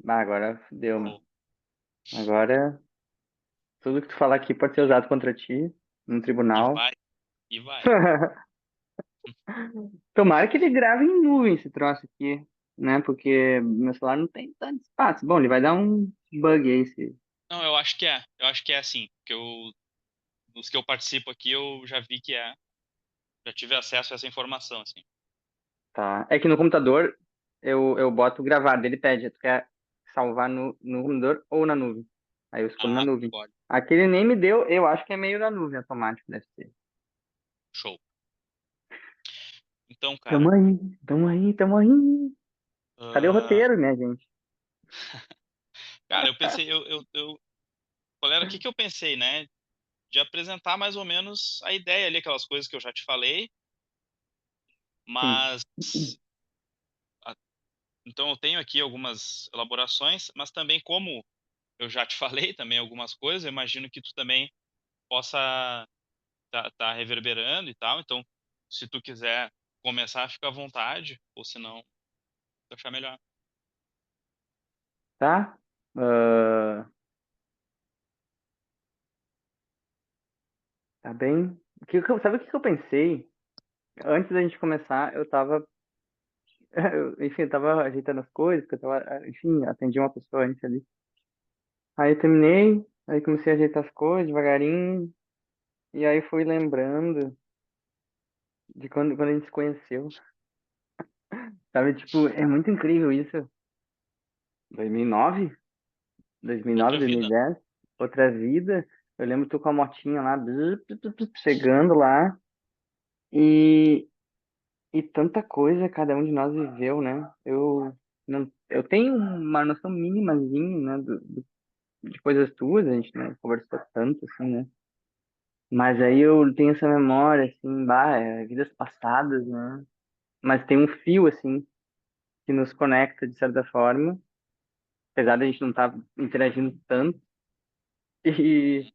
Bah, agora deu, mano. Ou- Agora, tudo que tu falar aqui pode ser usado contra ti no E tribunal. vai, e vai. Tomara que ele grave em nuvem esse troço aqui, né? Porque meu celular não tem tanto espaço. Bom, ele vai dar um bug aí, se... Não, eu acho que é. Eu acho que é assim. Porque dos que eu participo aqui, eu já vi que é. Já tive acesso a essa informação, assim. Tá. É que no computador eu boto gravar, ele pede, tu quer salvar no computador ou na nuvem? Aí eu escolho na Ah, nuvem. pode. Aqui ele nem me deu, eu acho que é meio na nuvem automático, deve ser. Show. Então, Tamo cara. aí, tamo aí, tamo aí. Cadê o ah, roteiro, minha gente? cara, eu pensei, qual era, o que que eu pensei, né? De apresentar mais ou menos a ideia ali, aquelas coisas que eu já te falei, Sim. mas a- então eu tenho aqui algumas elaborações, mas também como eu já te falei também algumas coisas, eu imagino que tu também possa tá reverberando e tal. Então, se tu quiser começar, fica à vontade, ou se não, tu achar melhor. Tá? Ah, tá bem. Sabe o que que eu pensei? Antes da gente começar, eu tava. Enfim, eu tava ajeitando as coisas, porque eu tava. Enfim, atendi uma pessoa antes ali. Aí eu terminei, aí comecei a ajeitar as coisas devagarinho, e aí fui lembrando de quando a gente se conheceu. Sabe, tipo, é muito incrível isso. 2009? 2009, Outra vida. 2010, outra vida. Eu lembro tu com a motinha lá, chegando lá, e, e tanta coisa cada um de nós viveu, né? Eu tenho uma noção mínimazinha, né, de coisas tuas, a gente não conversou tanto, assim, né? Mas aí eu tenho essa memória, assim, bah, vidas passadas, né? Mas tem um fio, assim, que nos conecta de certa forma, apesar de a gente não estar interagindo tanto. E,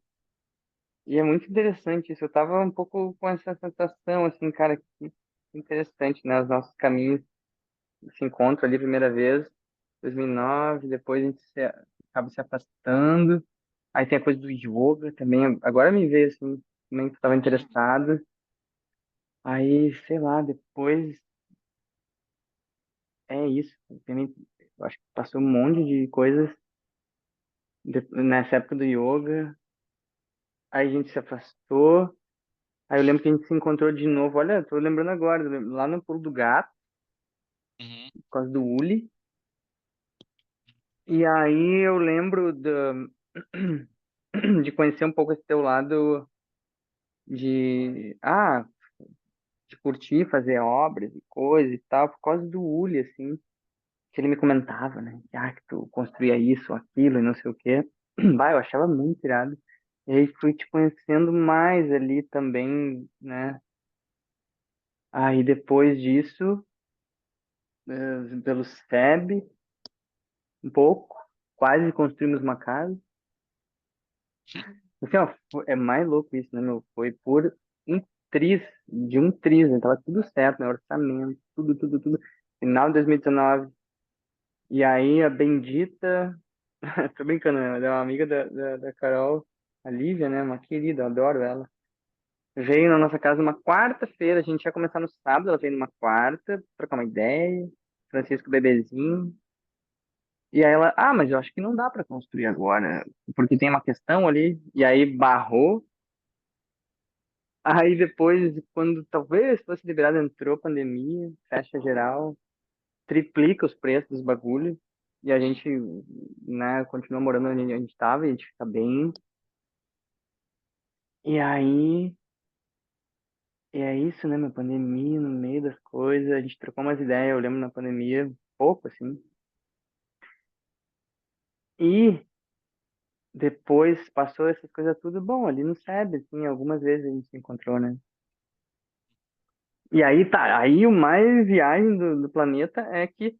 e é muito interessante isso. Eu tava um pouco com essa sensação, assim, cara, que interessante, né? Os nossos caminhos se encontram ali a primeira vez, 2009, depois a gente acaba se afastando. Aí tem a coisa do yoga também. Agora me veio, assim, também que eu tava Uhum. interessado. Aí, sei lá, depois é isso. Eu acho que passou um monte de coisas nessa época do yoga. Aí a gente se afastou. Aí eu lembro que a gente se encontrou de novo. Olha, tô lembrando agora, lá no Pulo do Gato, Uhum. por causa do Uli. E aí eu lembro de conhecer um pouco esse teu lado de, de curtir, fazer obras e coisa e tal, por causa do Uli, assim, que ele me comentava, né? Que tu construía isso, aquilo e não sei o quê. Bah, eu achava muito irado. E aí fui te conhecendo mais ali também, né? Aí depois disso, pelo SEB, um pouco, quase construímos uma casa. Assim, ó, é mais louco isso, né, meu? Foi por um triz, né? Tava tudo certo, né? Orçamento, tudo, tudo, tudo. Final de 2019. E aí a bendita, tô brincando, né? É uma amiga da Carol, a Lívia, né? Uma querida, eu adoro ela. Veio na nossa casa uma quarta-feira, a gente ia começar no sábado, ela veio numa quarta, trocar uma ideia. Francisco bebezinho. E aí ela, mas eu acho que não dá para construir agora, porque tem uma questão ali, e aí barrou. Aí depois, quando talvez fosse liberado, entrou pandemia, fecha geral, triplica os preços dos bagulhos, e a gente, né, continua morando onde a gente tava, e a gente fica bem. E aí, e é isso, né, na pandemia, no meio das coisas, a gente trocou umas ideias, eu lembro na pandemia, pouco, assim. E depois passou essas coisas tudo, bom, ali no SEB, assim, algumas vezes a gente se encontrou, né? E aí tá, aí o mais viagem do planeta é que,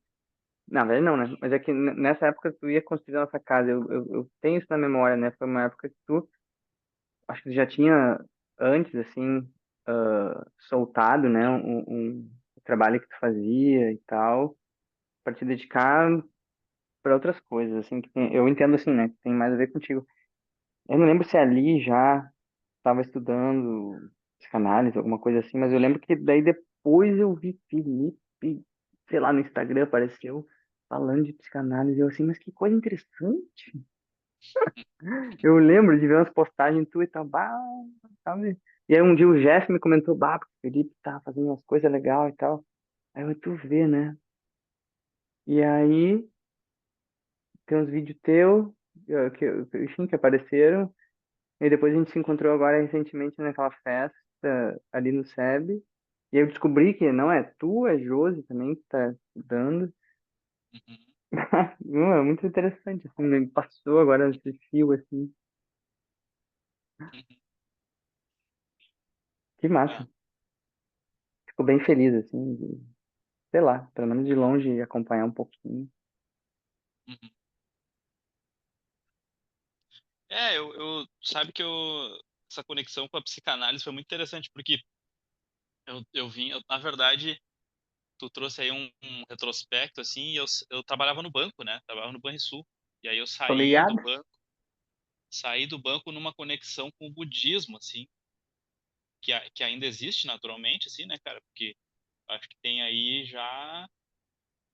na verdade não, né? Mas é que nessa época tu ia construir a nossa casa, eu tenho isso na memória, né? Foi uma época que tu, acho que tu já tinha antes, assim, soltado, né? Um trabalho que tu fazia e tal, para te dedicar. para outras coisas, assim, eu entendo assim, né, que tem mais a ver contigo. Eu não lembro se ali já estava estudando psicanálise, alguma coisa assim, mas eu lembro que daí depois eu vi Felipe, sei lá, no Instagram apareceu falando de psicanálise, eu assim, mas que coisa interessante. Eu lembro de ver umas postagens tu e tal, bah, sabe? E aí um dia o Jeff me comentou, bah, porque o Felipe tá fazendo umas coisas legais e tal. Aí eu, tu vê, né? E aí tem uns vídeos teus enfim, que apareceram. E depois a gente se encontrou agora recentemente naquela festa ali no SEB. E eu descobri que não é tu, é Josi também que tá estudando. Uhum, Não, é muito interessante, assim, me passou agora esse fio, assim. uhum. Que É, massa. Fico bem feliz, assim, sei lá, pelo menos de longe acompanhar um pouquinho. uhum. Sabe que essa conexão com a psicanálise foi muito interessante, porque na verdade, tu trouxe aí um retrospecto, assim, e eu trabalhava no banco, né? Trabalhava no Banrisul. E aí eu Tô ligado? saí do banco numa conexão com o budismo, assim, que ainda existe naturalmente, assim, né, cara? Porque acho que tem aí já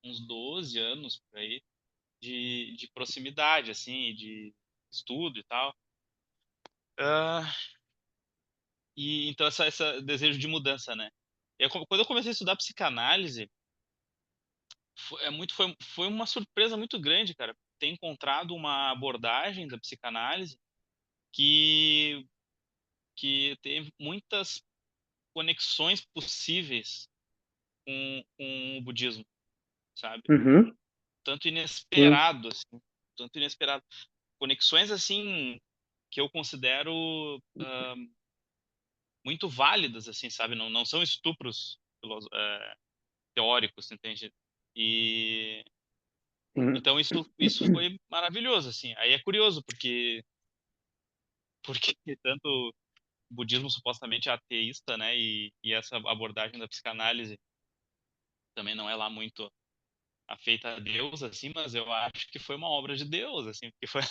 uns 12 anos por aí de proximidade, assim, de estudo e tal. Ah, e então essa desejo de mudança, né? Quando eu comecei a estudar psicanálise, foi uma surpresa muito grande, cara, ter encontrado uma abordagem da psicanálise que, que tem muitas conexões possíveis com o budismo, sabe? Uhum, Tanto sim. inesperado, assim, tanto inesperado. Conexões, assim, que eu considero muito válidas, assim, sabe? Não são estupros teóricos, entende? E Sim. então isso foi maravilhoso, assim. Aí é curioso, porque tanto o budismo supostamente é ateísta, né? E essa abordagem da psicanálise também não é lá muito afeita a Deus, assim, mas eu acho que foi uma obra de Deus, assim, porque foi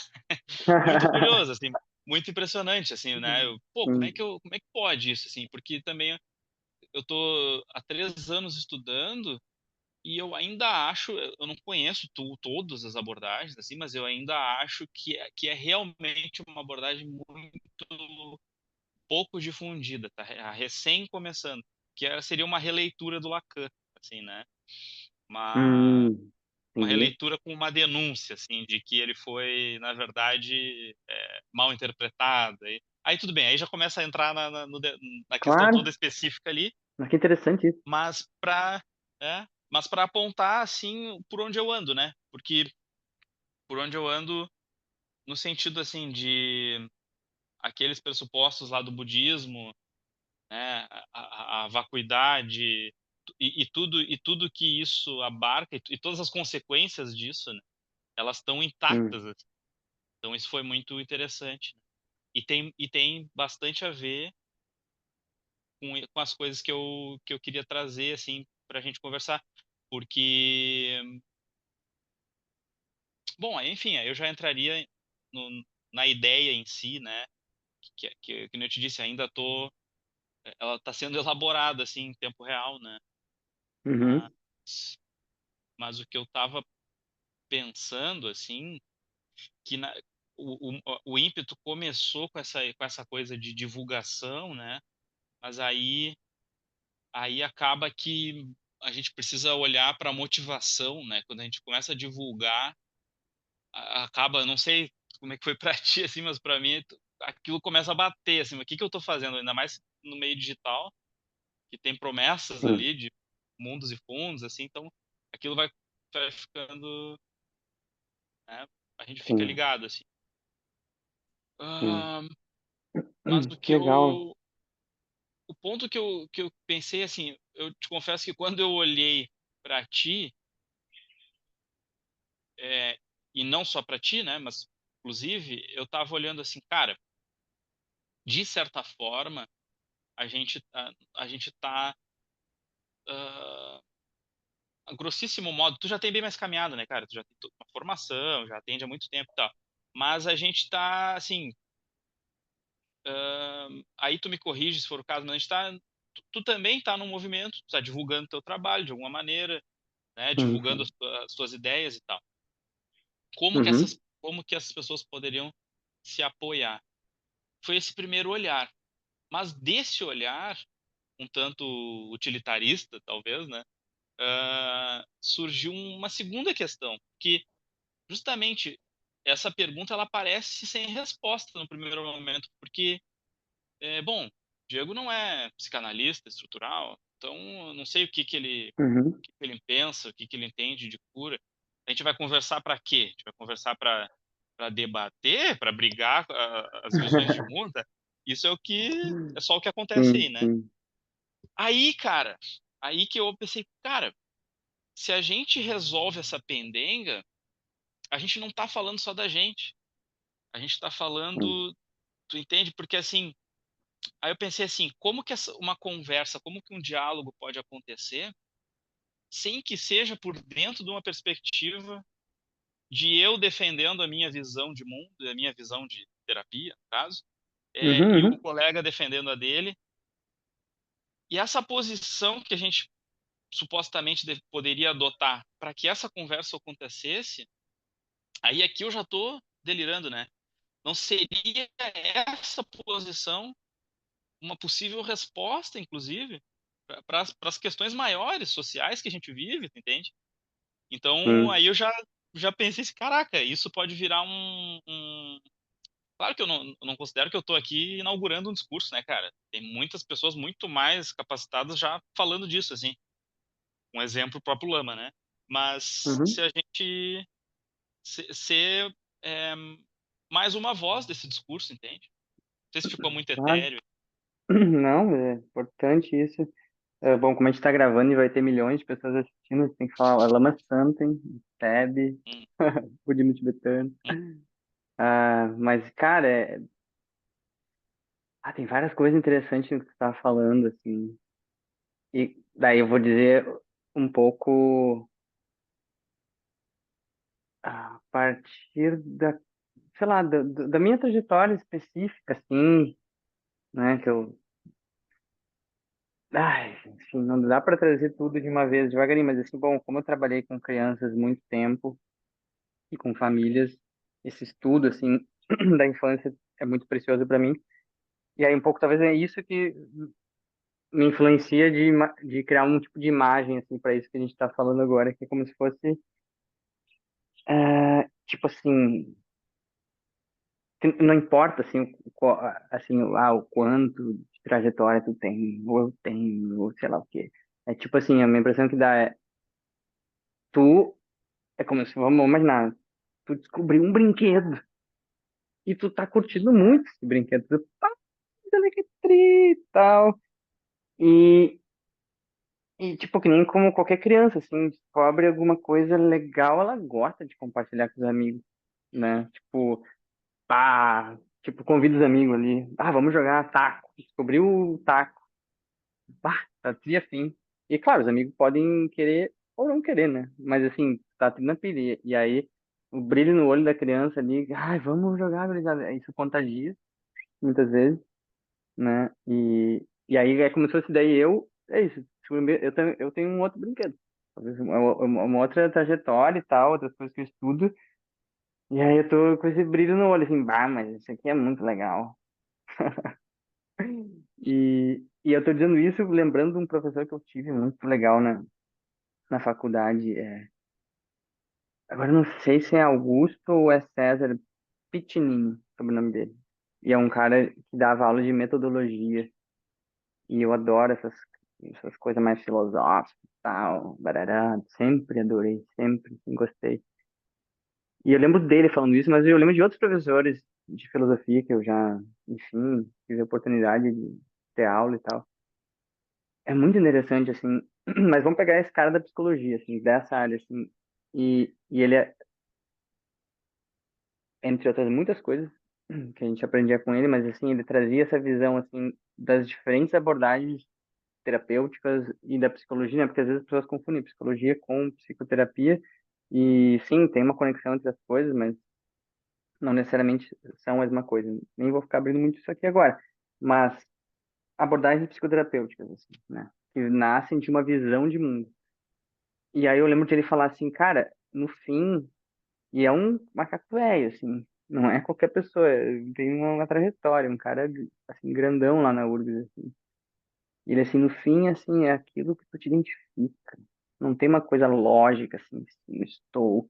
muito curioso, assim, muito impressionante, assim, né? Pô, Sim. como é que pode isso, assim? Porque também eu tô há 3 anos estudando e eu ainda acho, eu não conheço todas as abordagens, assim, mas eu ainda acho que é realmente uma abordagem muito pouco difundida, tá? Recém começando, seria uma releitura do Lacan, assim, né? Uma, uma Entendi. releitura com uma denúncia, assim, de que ele foi, na verdade, mal interpretado. Aí tudo bem, aí já começa a entrar na questão Claro. toda específica ali, Mas que interessante isso. mas para mas para apontar assim por onde eu ando, né? Porque por onde eu ando no sentido assim de aqueles pressupostos lá do budismo, né? A vacuidade e tudo que isso abarca e todas as consequências disso, né? Elas estão Sim. intactas, assim. Então isso foi muito interessante, né? E tem bastante a ver com as coisas que eu queria trazer assim para a gente conversar, porque bom, aí, enfim, aí eu já entraria na ideia em si, né? Que nem eu te disse, ela está sendo elaborada assim em tempo real, né? Uhum. Mas, mas o que eu estava pensando assim, que o ímpeto começou com essa coisa de divulgação, né? Mas aí acaba que a gente precisa olhar para a motivação, né? Quando a gente começa a divulgar, acaba, não sei como é que foi para ti, assim, mas para mim aquilo começa a bater, assim, o que que eu estou fazendo? Ainda mais no meio digital, que tem promessas Sim. ali de mundos e fundos, assim, então aquilo vai ficando, né? A gente fica Sim. ligado, assim. Sim. Ah, mas Que legal. o ponto que eu pensei, assim, eu te confesso que quando eu olhei para ti, é, e não só para ti, né, mas inclusive eu tava olhando assim, cara, de certa forma, a gente tá a grossíssimo modo, tu já tem bem mais caminhado, né, cara? Tu já tem uma formação, já atende há muito tempo e tal. Mas a gente tá, assim, aí tu me corrige se for o caso, mas a gente tá, tu também tá num movimento, tu tá divulgando teu trabalho de alguma maneira, né, Sim, divulgando sim. as tuas ideias e tal. Uhum, Como que essas pessoas poderiam se apoiar? Foi esse primeiro olhar. Mas desse olhar, um tanto utilitarista, talvez, né, surgiu uma segunda questão, que justamente essa pergunta ela parece sem resposta no primeiro momento, porque, bom, Diego não é psicanalista estrutural, então eu não sei uhum. o que que ele pensa, o que que ele entende de cura. A gente vai conversar para quê? A gente vai conversar para debater, para brigar as visões de mundo? Isso é o que é só o que acontece Sim, aí, né? sim. Aí, cara, aí que eu pensei, cara, se a gente resolve essa pendenga, a gente não tá falando só da gente. A gente tá Sim. falando, tu entende? Porque assim, aí eu pensei assim, como que uma conversa, como que um diálogo pode acontecer sem que seja por dentro de uma perspectiva de eu defendendo a minha visão de mundo, a minha visão de terapia, no caso, Uhum, e o uhum. colega defendendo a dele. E essa posição que a gente supostamente poderia adotar para que essa conversa acontecesse, aí aqui eu já estou delirando, né? Não seria essa posição uma possível resposta, inclusive, para as questões maiores sociais que a gente vive, entende? Então, Sim. aí já pensei assim, caraca, isso pode virar Claro que eu não considero que eu estou aqui inaugurando um discurso, né, cara? Tem muitas pessoas muito mais capacitadas já falando disso, assim. Um exemplo, o próprio Lama, né? Mas Uhum. se a gente ser mais uma voz desse discurso, entende? Não sei se ficou muito Claro. etéreo. Não, é importante isso. É, bom, como a gente tá gravando e vai ter milhões de pessoas assistindo, a gente tem que falar Lama Santem, Teb, Hum, Budismo tibetano. hum, Mas, cara, tem várias coisas interessantes no que tu tá falando, assim. E daí eu vou dizer um pouco a partir sei lá, da minha trajetória específica, assim, né, que eu, enfim, não dá para trazer tudo de uma vez devagarinho, mas assim, bom, como eu trabalhei com crianças muito tempo e com famílias, esse estudo, assim, da infância é muito precioso para mim. E aí um pouco talvez é isso que me influencia de criar um tipo de imagem, assim, para isso que a gente está falando agora, que é como se fosse, tipo assim, que não importa assim, assim, o quanto de trajetória tu tem, ou eu tenho, ou sei lá o quê. É tipo assim, a minha impressão que dá tu é como se, vamos imaginar, tu descobriu um brinquedo e tu tá curtindo muito esse brinquedo, tu, olha que tri, e tal. E, e tipo, que nem como qualquer criança, assim, descobre alguma coisa legal, ela gosta de compartilhar com os amigos, né? Tipo, convida os amigos ali. Vamos jogar taco. Descobriu o taco. Tá tri afim. E claro, os amigos podem querer ou não querer, né? Mas assim, tá tri na pilha. E aí, o brilho no olho da criança ali, vamos jogar, gurizada. Isso contagia, muitas vezes, né? E aí é como se fosse daí é isso. Eu tenho um outro brinquedo. Talvez uma outra trajetória e tal, outras coisas que eu estudo. E aí eu tô com esse brilho no olho, assim, mas isso aqui é muito legal. E eu tô dizendo isso lembrando de um professor que eu tive muito legal na faculdade. Agora eu não sei se é Augusto ou é César Pitinini, sobre o nome dele. E é um cara que dava aula de metodologia. E eu adoro essas coisas mais filosóficas e tal, barará. Sempre adorei, sempre gostei. E eu lembro dele falando isso, mas eu lembro de outros professores de filosofia que eu já, enfim, tive a oportunidade de ter aula e tal. É muito interessante, assim, mas vamos pegar esse cara da psicologia, assim, dessa área, assim, e ele, entre outras muitas coisas que a gente aprendia com ele, mas, assim, ele trazia essa visão, assim, das diferentes abordagens terapêuticas e da psicologia, né? Porque às vezes as pessoas confundem psicologia com psicoterapia e sim, tem uma conexão entre as coisas, mas não necessariamente são a mesma coisa. Nem vou ficar abrindo muito isso aqui agora, mas abordagens psicoterapêuticas, assim, né? Que nascem de uma visão de mundo. E aí eu lembro de ele falar assim, cara, no fim, e é um macaco velho, assim, não é qualquer pessoa, tem uma trajetória, um cara, assim, grandão lá na URGS, assim. E ele, assim, no fim, assim, é aquilo que tu te identifica. Não tem uma coisa lógica, assim, eu estou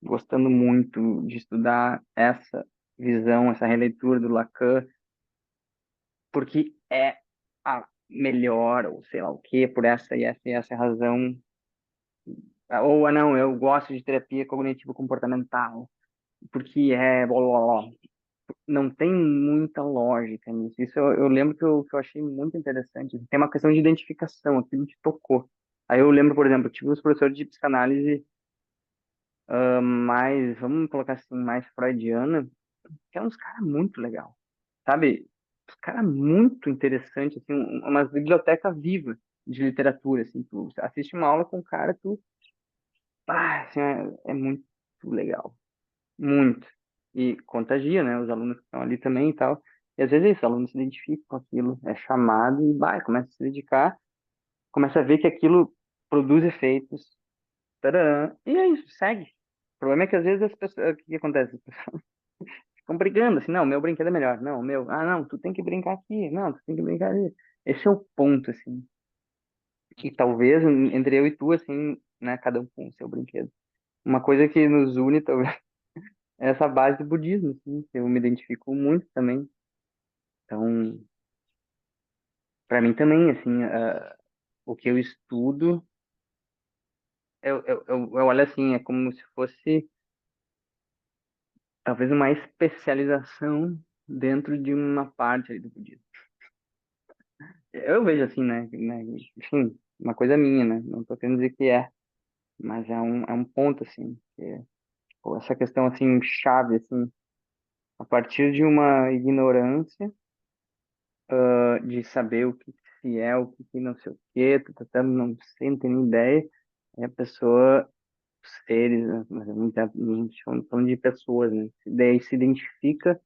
gostando muito de estudar essa visão, essa releitura do Lacan, porque é a melhor, ou sei lá o quê, por essa e essa razão. Ou, não, eu gosto de terapia cognitivo-comportamental, porque é blá, blá, blá. Não tem muita lógica nisso. Isso eu lembro que eu achei muito interessante. Tem uma questão de identificação, aquilo te tocou. Aí eu lembro, por exemplo, eu tive uns professores de psicanálise mais, vamos colocar assim, mais freudiana, que eram uns caras muito legal, sabe? Uns caras muito interessantes, assim, uma biblioteca viva de literatura, assim, tu assiste uma aula com um cara, assim, é muito legal, muito. E contagia, né, os alunos que estão ali também e tal. E às vezes é isso, o aluno se identifica com aquilo, é chamado e vai, começa a se dedicar, começa a ver que aquilo produz efeitos, tarará, e é isso, segue. O problema é que às vezes as pessoas, o que que acontece? Ficam brigando, assim, não, meu brinquedo é melhor, não, o meu, não, tu tem que brincar aqui, não, tu tem que brincar ali. Esse é o ponto, assim. E talvez entre eu e tu, assim, né, cada um com o seu brinquedo. Uma coisa que nos une, talvez, é essa base do budismo, assim, que eu me identifico muito também. Então, para mim também, assim, o que eu estudo, eu olho assim, é como se fosse talvez uma especialização dentro de uma parte ali do budismo. Eu vejo assim, né? Enfim, uma coisa minha, né? Não tô querendo dizer que é, mas é um ponto, assim, que pô, essa questão, assim, chave, assim, a partir de uma ignorância, de saber o que se é, o que não sei o quê, não sei, não tenho nem ideia, aí a pessoa, os seres, né? Mas é muito falando de pessoas, né? Daí se identifica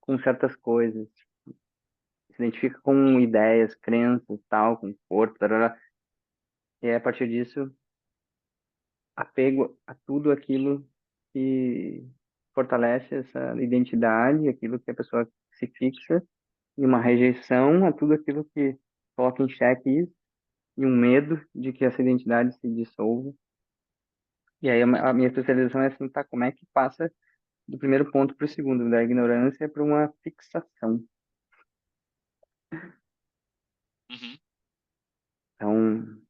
com certas coisas, se identifica com ideias, crenças, tal, com corpo, tarará, e aí, a partir disso apego a tudo aquilo que fortalece essa identidade, aquilo que a pessoa se fixa, e uma rejeição a tudo aquilo que coloca em xeque isso, e um medo de que essa identidade se dissolva. E aí a minha especialização é assim, tá, como é que passa do primeiro ponto para o segundo, da ignorância para uma fixação. Uhum. Então,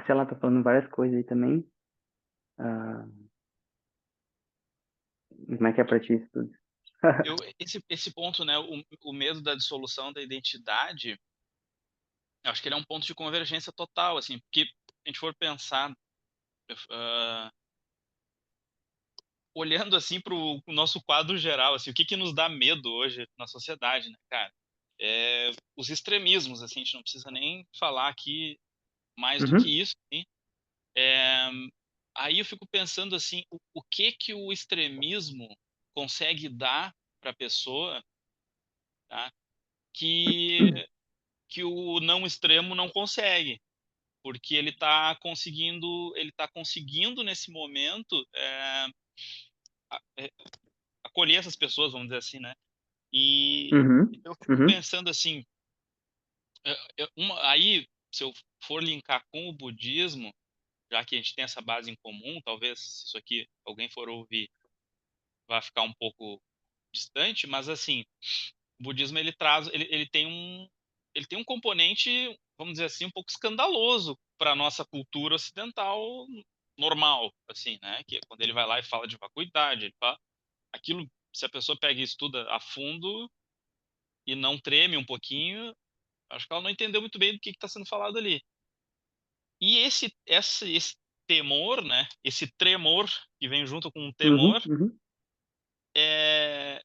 sei lá, tô falando várias coisas aí também. Ah, como é que é pra ti isso tudo? Esse ponto, né, o medo da dissolução da identidade, eu acho que ele é um ponto de convergência total, assim, porque se a gente for pensar, ah, olhando assim para o nosso quadro geral, assim, o que que nos dá medo hoje na sociedade, né, cara? Os extremismos, assim, a gente não precisa nem falar aqui mais do Uhum, que isso, assim. É, aí eu fico pensando assim, o que que o extremismo consegue dar para a pessoa, tá? Que que o não extremo não consegue, porque ele está conseguindo nesse momento acolher essas pessoas, vamos dizer assim, né? E uhum, eu fico uhum, pensando assim, aí se eu for linkar com o budismo, já que a gente tem essa base em comum, talvez se isso aqui alguém for ouvir vai ficar um pouco distante, mas assim, o budismo ele tem um componente, vamos dizer assim, um pouco escandaloso para a nossa cultura ocidental normal, assim, né? Que é quando ele vai lá e fala de vacuidade, aquilo, se a pessoa pega e estuda a fundo e não treme um pouquinho, acho que ela não entendeu muito bem do que está sendo falado ali. E esse temor, né? Esse tremor que vem junto com o uhum, temor, uhum, é,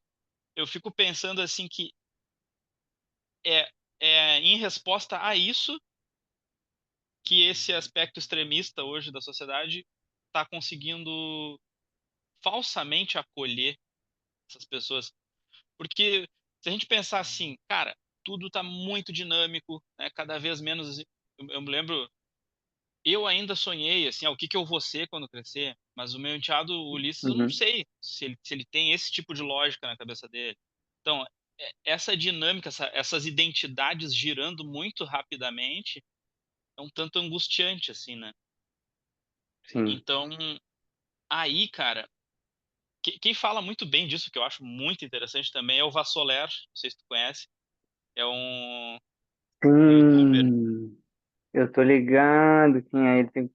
eu fico pensando assim que é, em resposta a isso que esse aspecto extremista hoje da sociedade está conseguindo falsamente acolher essas pessoas. Porque se a gente pensar assim, cara, tudo está muito dinâmico, né? Cada vez menos. Eu me lembro, eu ainda sonhei assim, o que que eu vou ser quando crescer, mas o meu enteado Ulisses, eu não Uhum. sei se ele tem esse tipo de lógica na cabeça dele. Então, essa dinâmica, essas identidades girando muito rapidamente é um tanto angustiante, assim, né? Sim. Então, aí, cara, quem fala muito bem disso, que eu acho muito interessante também, é o Vassoler, não sei se tu conhece, é um youtuber. Sim, eu tô ligado quem é ele.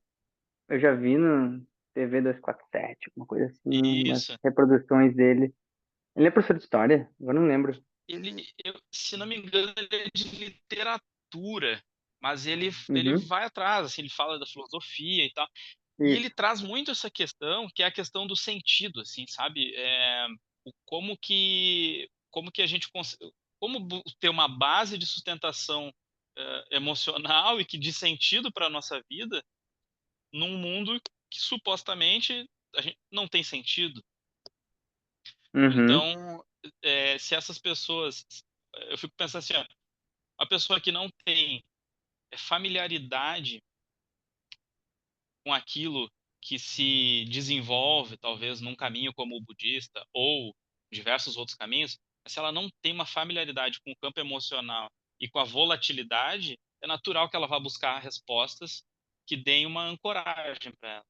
Eu já vi no TV 247, alguma coisa assim, umas Isso. reproduções dele. Ele é professor de história? Eu não lembro. Se não me engano, ele é de literatura, mas ele Uhum. vai atrás, assim, ele fala da filosofia e tal. E ele Isso. traz muito essa questão, que é a questão do sentido, assim, sabe? Como que a gente como ter uma base de sustentação emocional e que de sentido para a nossa vida num mundo que supostamente a gente não tem sentido. Uhum. Então, se essas pessoas, eu fico pensando assim, ó, a pessoa que não tem familiaridade com aquilo que se desenvolve, talvez, num caminho como o budista ou diversos outros caminhos, mas se ela não tem uma familiaridade com o campo emocional e com a volatilidade, é natural que ela vá buscar respostas que deem uma ancoragem para ela.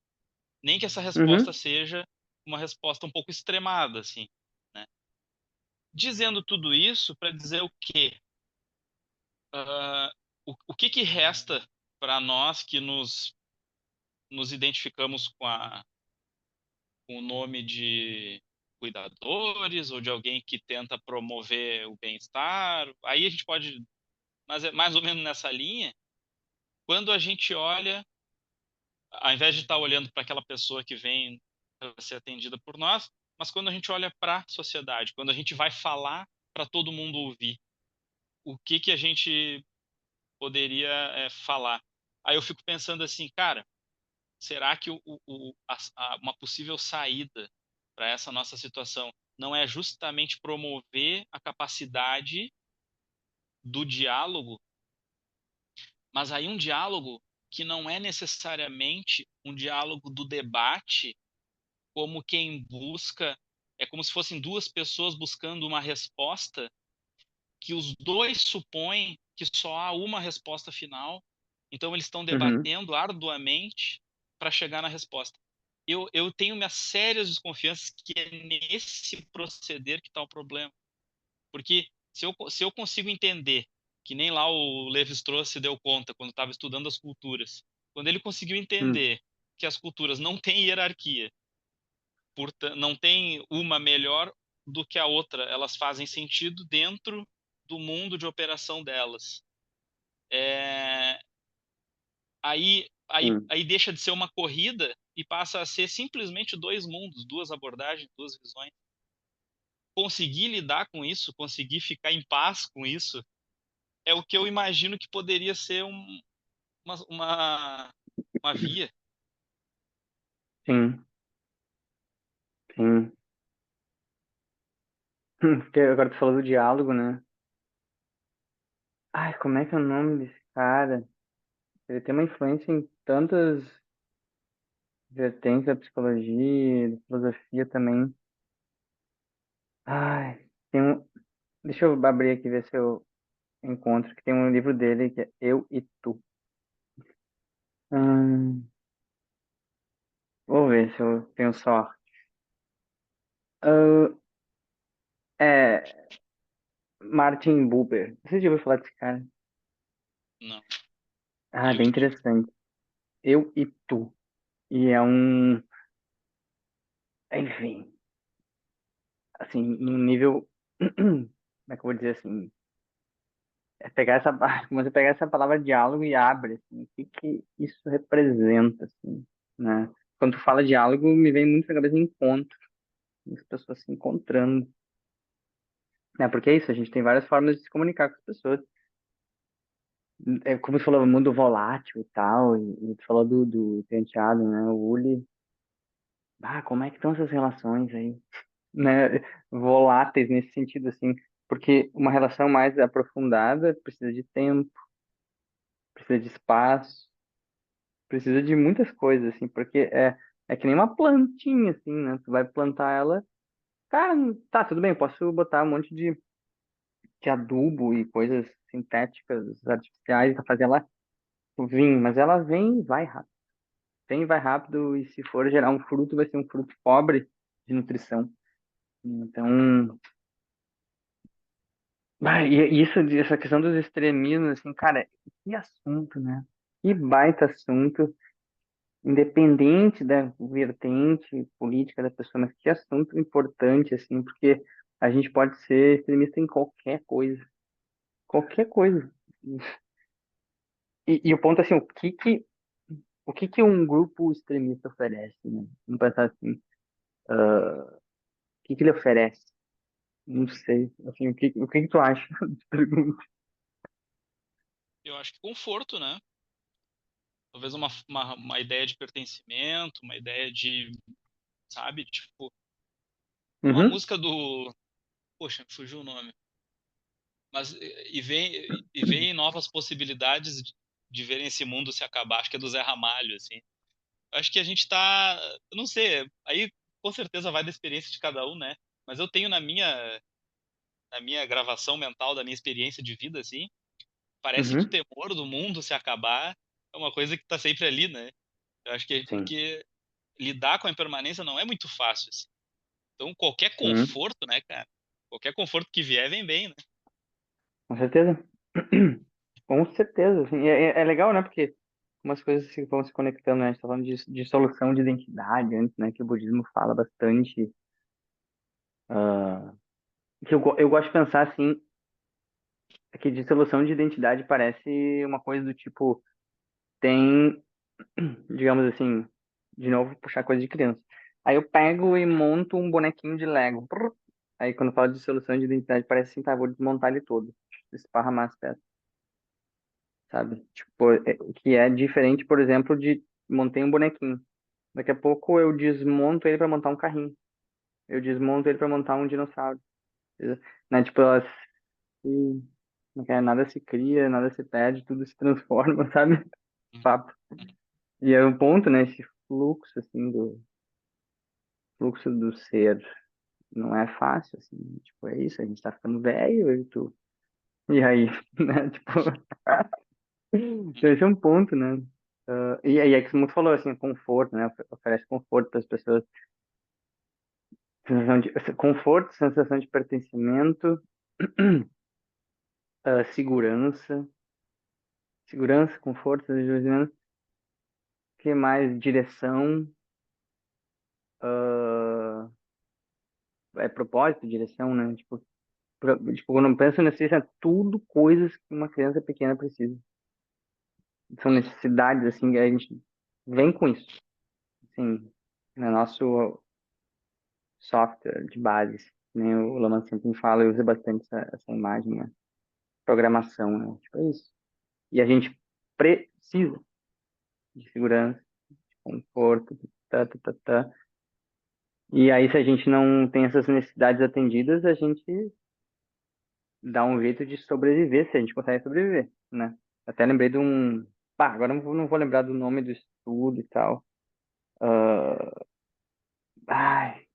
Nem que essa resposta Uhum. seja uma resposta um pouco extremada, assim, né? Dizendo tudo isso para dizer o quê? Ah, o que que resta para nós que nos identificamos com o nome de cuidadores ou de alguém que tenta promover o bem-estar? Aí a gente pode, mas é mais ou menos nessa linha, quando a gente olha, ao invés de estar olhando para aquela pessoa que vem para ser atendida por nós, mas quando a gente olha para a sociedade, quando a gente vai falar para todo mundo ouvir, o que que a gente poderia falar? Aí eu fico pensando assim, cara, será que uma possível saída para essa nossa situação não é justamente promover a capacidade do diálogo, mas aí um diálogo que não é necessariamente um diálogo do debate, como quem busca, é como se fossem duas pessoas buscando uma resposta que os dois supõem que só há uma resposta final, então eles estão Uhum. debatendo arduamente para chegar na resposta. Eu tenho minhas sérias desconfianças que é nesse proceder que está o problema. Porque se eu consigo entender, que nem lá o Levi-Strauss se deu conta quando estava estudando as culturas, quando ele conseguiu Uhum. entender que as culturas não têm hierarquia, não tem uma melhor do que a outra, elas fazem sentido dentro do mundo de operação delas. É, Sim. aí deixa de ser uma corrida e passa a ser simplesmente dois mundos, duas abordagens, duas visões. Conseguir lidar com isso, conseguir ficar em paz com isso, é o que eu imagino que poderia ser uma via. Sim. Sim. Porque agora tu falou do diálogo, né? Ai, como é que é o nome desse cara? Ele tem uma influência em tantas vertentes da psicologia, da filosofia também. Ai, tem um. Deixa eu abrir aqui e ver se eu encontro, que tem um livro dele que é Eu e Tu. Hum, vou ver se eu tenho sorte. Ah, é Martin Buber. Você já ouviu falar desse cara? Não, Ah, eu bem e tu. interessante. Eu e Tu. E é um. Enfim, assim, num nível. Como é que eu vou dizer assim? É pegar essa, você pegar essa palavra diálogo e abre, assim, o que que isso representa, assim, né? Quando tu fala diálogo, me vem muito na cabeça encontro, as pessoas se encontrando, né? Porque é isso, a gente tem várias formas de se comunicar com as pessoas. É como você falou, mundo volátil e tal, e tu falou do penteado, né? O Uli. Ah, como é que estão essas relações aí? Né? Voláteis nesse sentido, assim, porque uma relação mais aprofundada precisa de tempo, precisa de espaço, precisa de muitas coisas, assim, porque é que nem uma plantinha, assim, né? Tu vai plantar ela, cara, tá, tudo bem, eu posso botar um monte de adubo e coisas sintéticas, artificiais pra fazer ela vir, mas ela vem e vai rápido. Vem e vai rápido, e se for gerar um fruto, vai ser um fruto pobre de nutrição. Então, e isso, essa questão dos extremismos, assim, cara, que assunto, né? Que baita assunto, independente da vertente política da pessoa, mas que assunto importante, assim, porque a gente pode ser extremista em qualquer coisa, qualquer coisa. E o ponto, assim, o que que um grupo extremista oferece, né? Vamos pensar assim, o que que ele oferece? Não sei, assim, o que que tu acha? Pergunta. Eu acho que conforto, né? Talvez uma ideia de pertencimento, uma ideia de, sabe? Tipo, uma Uhum, música do. Poxa, me fugiu o nome. Mas e vem novas possibilidades de verem esse mundo se acabar. Acho que é do Zé Ramalho, assim. Eu acho que a gente tá. Eu não sei, aí com certeza vai da experiência de cada um, né? Mas eu tenho na minha gravação mental, da minha experiência de vida, assim, parece que o uhum, temor do mundo se acabar é uma coisa que tá sempre ali, né? Eu acho que é sim, porque lidar com a impermanência não é muito fácil, assim. Então, qualquer sim. conforto, né, cara? Qualquer conforto que vier, vem bem, né? Com certeza. Com certeza. Assim, é legal, né? Porque umas coisas vão se conectando, né? A gente tá falando de solução de identidade antes, né? Que o budismo fala bastante. ah, que eu gosto de pensar, assim, que dissolução de identidade parece uma coisa do tipo, tem, digamos assim, de novo, puxar coisa de criança. Aí eu pego e monto um bonequinho de Lego. Prr. Aí quando eu falo de dissolução de identidade, parece assim, tá, vou desmontar ele todo. Esparramar as peças. Sabe? Tipo, que é diferente, por exemplo, de montei um bonequinho. Daqui a pouco eu desmonto ele para montar um carrinho. Eu desmonto ele para montar um dinossauro. Né? Tipo, elas se, não quer, nada se cria, nada se perde, tudo se transforma, sabe? Uhum, Papo. uhum, E é um ponto, né? Esse fluxo, assim, do fluxo do ser. Não é fácil, assim. Tipo, é isso, a gente tá ficando velho, eu e tu. E aí, né? Tipo, então uhum. esse é um ponto, né? E aí é que como tu falou, assim, conforto, né? Oferece conforto para as pessoas. Sensação de conforto, sensação de pertencimento, segurança, segurança, conforto, desenvolvimento, que mais? Direção, ah, propósito, direção, né? Tipo, tipo, quando eu penso nisso, é tudo coisas que uma criança pequena precisa. São necessidades, assim, que a gente vem com isso, assim, no nosso software de bases, né? O Laman sempre me fala, eu uso bastante essa imagem, né? Programação, né? Tipo, é isso. E a gente precisa de segurança, conforto, tá, tá, tá, tá. E aí, se a gente não tem essas necessidades atendidas, a gente dá um jeito de sobreviver, se a gente consegue sobreviver, né? Até lembrei de um. Pá, agora não vou lembrar do nome do estudo e tal. Ah, ai,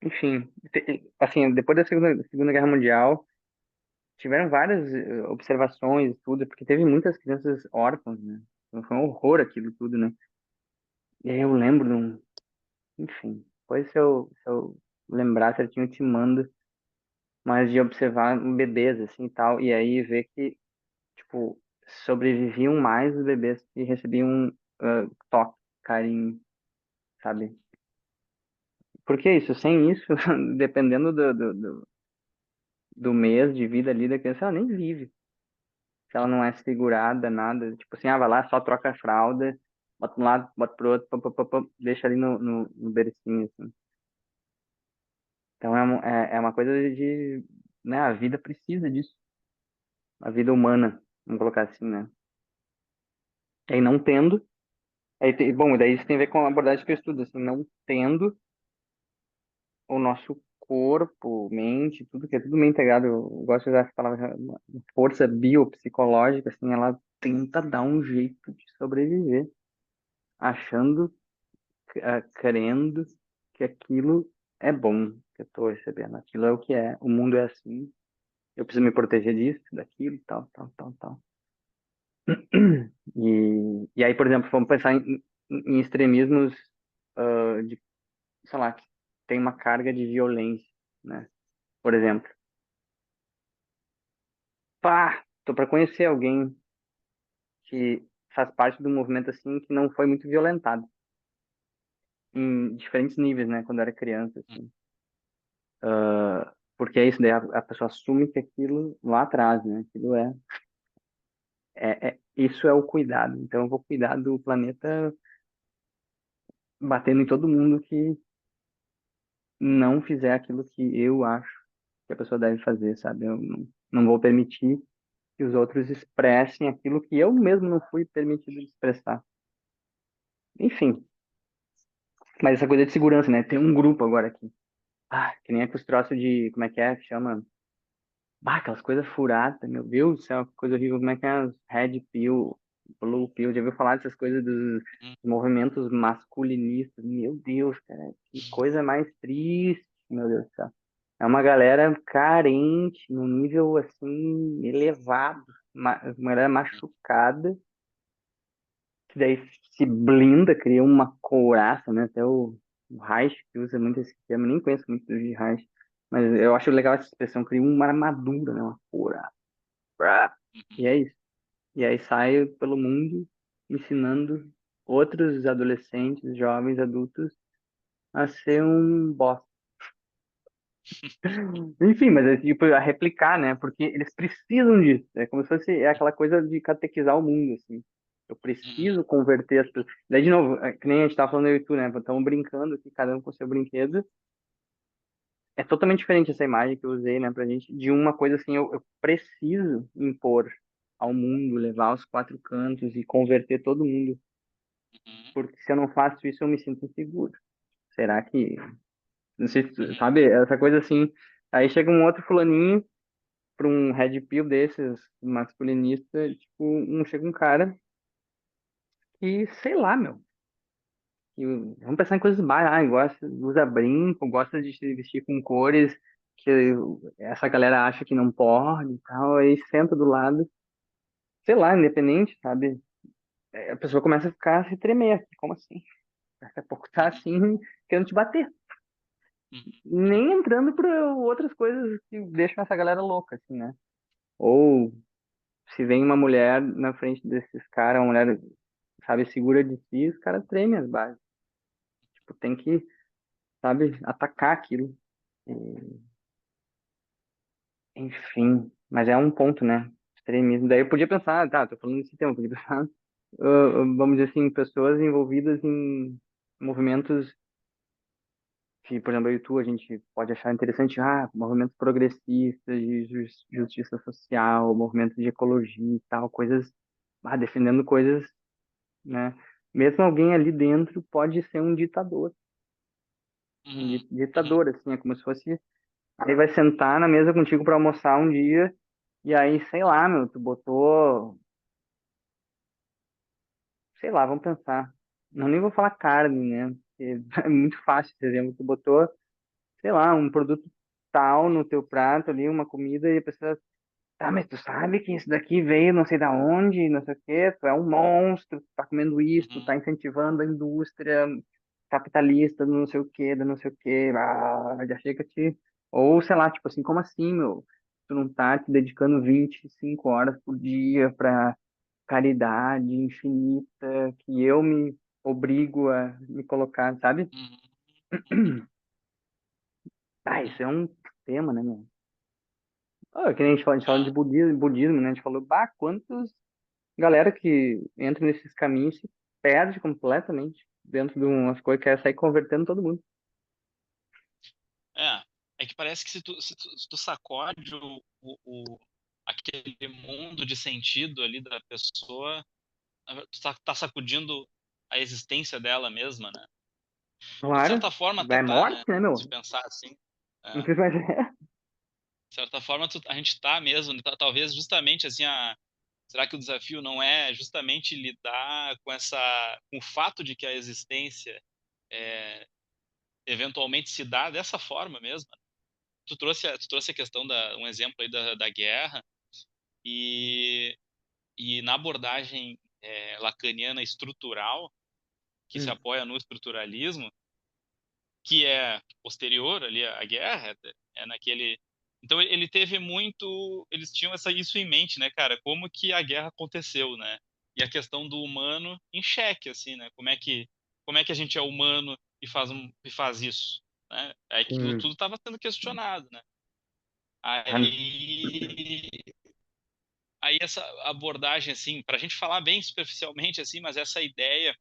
enfim, assim, depois da Segunda Guerra Mundial, tiveram várias observações, estudos, porque teve muitas crianças órfãs, né? Então, foi um horror aquilo tudo, né? E aí eu lembro de um. Enfim, depois se eu lembrar certinho, eu te mando, mas de observar bebês, assim, e tal, e aí ver que, tipo, sobreviviam mais os bebês que recebiam toque, carinho, sabe? Porque isso, sem isso, dependendo do mês de vida ali da criança, ela nem vive. Se ela não é segurada, nada, tipo assim, vai lá, só troca a fralda, bota um lado, bota pro outro, pam, pam, pam, pam, deixa ali no bercinho, assim. Então é uma coisa de, né, a vida precisa disso, a vida humana. Vamos colocar assim, né? E aí não tendo, bom, daí isso tem a ver com a abordagem que eu estudo, assim, não tendo o nosso corpo, mente, tudo que é tudo meio integrado. Eu gosto de usar essa palavra, uma força biopsicológica, assim, ela tenta dar um jeito de sobreviver, achando, querendo que aquilo é bom que eu tô recebendo. Aquilo é o que é. O mundo é assim. Eu preciso me proteger disso, daquilo, tal, tal, tal, tal. E aí, por exemplo, vamos pensar em extremismos, de, sei lá, que tem uma carga de violência, né? Por exemplo, pá, tô para conhecer alguém que faz parte do movimento assim que não foi muito violentado em diferentes níveis, né? Quando era criança, assim. Porque é isso, daí a pessoa assume que aquilo lá atrás, né? Aquilo isso é o cuidado. Então eu vou cuidar do planeta batendo em todo mundo que não fizer aquilo que eu acho que a pessoa deve fazer, sabe? Eu não vou permitir que os outros expressem aquilo que eu mesmo não fui permitido de expressar. Enfim, mas essa coisa de segurança, né? Tem um grupo agora aqui. Ah, que nem aqueles troços de, como é que chama? Bah, aquelas coisas furadas, meu Deus do céu, que coisa horrível. Como é que é? As Red Pill, Blue Pill, já ouviu falar dessas coisas dos Uhum. movimentos masculinistas? Meu Deus, cara, que coisa mais triste, meu Deus do céu. É uma galera carente, num nível, assim, elevado. Uma galera machucada, que daí se blinda, cria uma couraça, né? Até o Reich que usa muito esse termo, nem conheço muito do Reich, mas eu acho legal essa expressão, cria uma armadura, né? Uma couraça. Brá. E Uhum. é isso. E aí sai pelo mundo ensinando outros adolescentes, jovens, adultos a ser um boss. Enfim, mas é tipo a replicar, né? Porque eles precisam disso. É como se fosse aquela coisa de catequizar o mundo, assim. Eu Uhum. preciso converter as pessoas. Daí, de novo, que nem a gente tava falando eu e tu, né? Estamos brincando aqui, cada um com seu brinquedo. É totalmente diferente essa imagem que eu usei, né, pra gente, de uma coisa assim, eu preciso impor ao mundo, levar aos quatro cantos e converter todo mundo. Uhum. Porque se eu não faço isso, eu me sinto inseguro. Será que. Não sei se, Uhum. sabe, essa coisa assim. Aí chega um outro fulaninho pra um red pill desses masculinista, tipo, chega um cara que, sei lá, meu, vamos pensar em coisas básicas, gosta, usa brinco, gosta de se vestir com cores que essa galera acha que não pode e tal, aí senta do lado, sei lá, independente, sabe? A pessoa começa a ficar a se tremer, como assim? Daqui a pouco tá Uhum. assim, querendo te bater. Uhum. Nem entrando por outras coisas que deixam essa galera louca, assim, né? Ou se vem uma mulher na frente desses caras, uma mulher, sabe, segura de si, os caras tremem as bases. Tipo, tem que, sabe, atacar aquilo. E, enfim, mas é um ponto, né? Extremismo. Daí eu podia pensar, tá, tô falando desse tema, eu podia pensar, vamos dizer assim, pessoas envolvidas em movimentos que, por exemplo, eu e tu, a gente pode achar interessante, movimentos progressistas de justiça social, movimentos de ecologia e tal, coisas, defendendo coisas, né? Mesmo alguém ali dentro pode ser um ditador. Uhum. Uhum. Ditador, assim, é como se fosse. Aí vai sentar na mesa contigo para almoçar um dia, e aí, sei lá, meu, tu botou. Sei lá, vamos pensar. Não nem vou falar carne, né? Porque é muito fácil esse exemplo. Tu botou, sei lá, um produto tal no teu prato ali, uma comida, e a pessoa. Tá, mas tu sabe que isso daqui veio não sei da onde, não sei o quê, tu é um monstro, tu tá comendo isso, tu Uhum. tá incentivando a indústria capitalista do não sei o quê, do não sei o quê, já chega te... Ou, sei lá, tipo assim, como assim, meu? Tu não tá te dedicando 25 horas por dia pra caridade infinita que eu me obrigo a me colocar, sabe? Uhum. Uhum. Isso é um tema, né, meu? Que nem a gente fala de Ah, budismo, né? A gente falou, quantos galera que entra nesses caminhos se perde completamente dentro de umas coisas, quer sair convertendo todo mundo. é. É que parece que se tu sacode aquele mundo de sentido ali da pessoa tá sacudindo a existência dela mesma, né? De Claro, certa forma até é tá, morte, né? né, meu? Se pensar assim. Não É. sei mais. De certa forma, a gente tá mesmo, né? Talvez justamente assim, será que o desafio não é justamente lidar com com o fato de que a existência é, eventualmente se dá dessa forma mesmo? Tu trouxe a questão um exemplo aí da guerra e, e na abordagem lacaniana estrutural, que se Hum, apoia no estruturalismo, que é posterior ali à guerra, é naquele. Então ele teve muito, eles tinham isso em mente, né, cara? Como que a guerra aconteceu, né? E a questão do humano em xeque, assim, né? Como é que a gente é humano e faz isso, né? Aí que sim. tudo estava sendo questionado, né? Ah, Aí, aí essa abordagem, assim, para a gente falar bem superficialmente, assim, mas essa ideia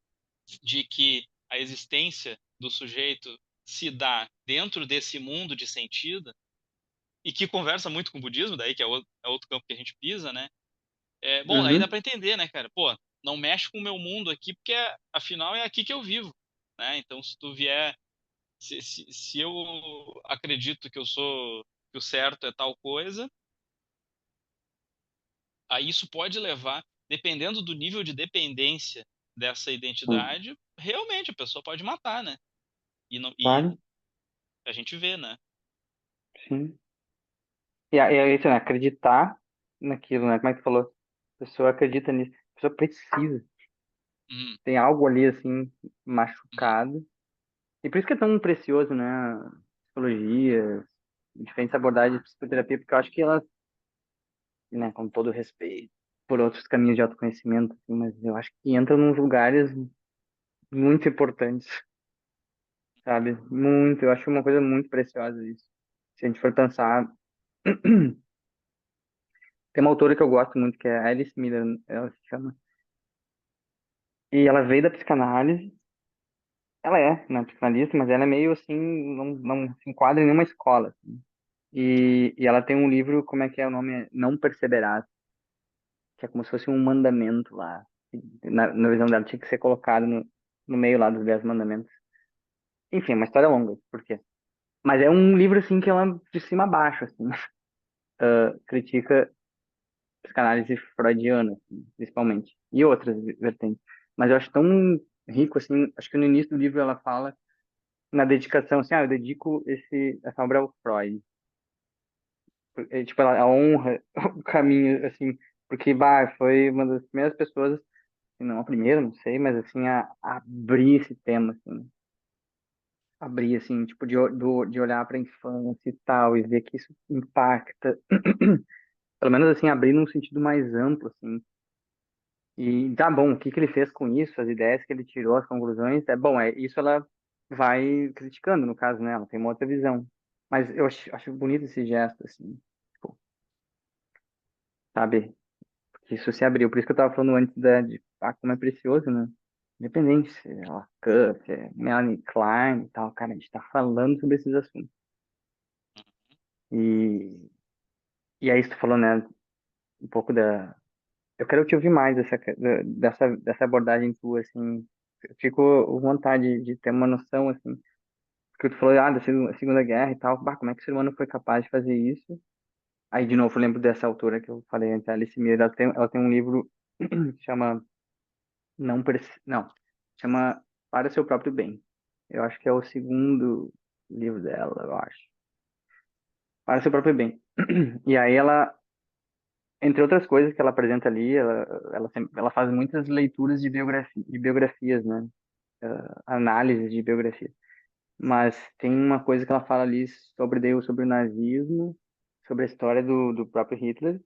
de que a existência do sujeito se dá dentro desse mundo de sentido e que conversa muito com o budismo, daí que é outro campo que a gente pisa, né? Bom, aí dá uhum, para entender, né, cara? Pô, não mexe com o meu mundo aqui porque afinal é aqui que eu vivo, né? Então se tu vier, se eu acredito que eu sou que o certo é tal coisa, aí isso pode levar, dependendo do nível de dependência dessa sim, identidade, realmente a pessoa pode matar, né? E claro, a gente vê, né? sim. E é isso, né? Acreditar naquilo, né? Como é que tu falou? A pessoa acredita nisso. A pessoa precisa. Uhum, Tem algo ali, assim, uhum, machucado. E por isso que é tão precioso, né? A psicologia, diferentes abordagens de psicoterapia, porque eu acho que elas, né, com todo respeito, por outros caminhos de autoconhecimento, assim, mas eu acho que entram nos lugares muito importantes, sabe? Muito. Eu acho uma coisa muito preciosa isso. Se a gente for pensar. Tem uma autora que eu gosto muito, que é a Alice Miller, ela se chama. E ela veio da psicanálise. Ela é, né, psicanalista, mas ela é meio assim, não se enquadra em nenhuma escola, assim. E ela tem um livro, como é que é o nome? Não Perceberás, que é como se fosse um mandamento lá. Na visão dela, tinha que ser colocado no meio lá dos 10 mandamentos. Enfim, é uma história longa, por quê? Mas é um livro, assim, que ela, de cima a baixo, assim, critica psicanálise freudiana, assim, principalmente, e outras vertentes. Mas eu acho tão rico, assim, acho que no início do livro ela fala na dedicação, assim, eu dedico essa obra ao Freud. Tipo, ela honra o caminho, assim, porque, bah, foi uma das primeiras pessoas, se não a primeira, não sei, mas, assim, a abrir esse tema, assim, abrir, assim, tipo, de olhar para a infância e tal, e ver que isso impacta, pelo menos, assim, abrir num sentido mais amplo, assim. E tá bom, o que que ele fez com isso, as ideias que ele tirou, as conclusões, é bom, isso ela vai criticando, no caso, né? Ela tem uma outra visão. Mas eu acho bonito esse gesto, assim, tipo, sabe? Porque isso se abriu. Por isso que eu tava falando antes como é precioso, né? Independente se é Lacan, se é Melanie Klein e tal, cara, a gente tá falando sobre esses assuntos. E, e aí, você falou, né, um pouco da. Eu quero te ouvir mais dessa abordagem tua, assim. Eu fico com vontade de ter uma noção, assim. Porque tu falou, da Segunda Guerra e tal. Bah, como é que o ser humano foi capaz de fazer isso? Aí, de novo, eu lembro dessa autora que eu falei antes, a Alice Miller. Ela tem um livro que chama Não, chama Para o Seu Próprio Bem. Eu acho que é o segundo livro dela, eu acho. Para o Seu Próprio Bem. E aí entre outras coisas que ela apresenta ali, ela faz muitas leituras de biografias, né? Análises de biografias. Mas tem uma coisa que ela fala ali sobre o nazismo, sobre a história do próprio Hitler,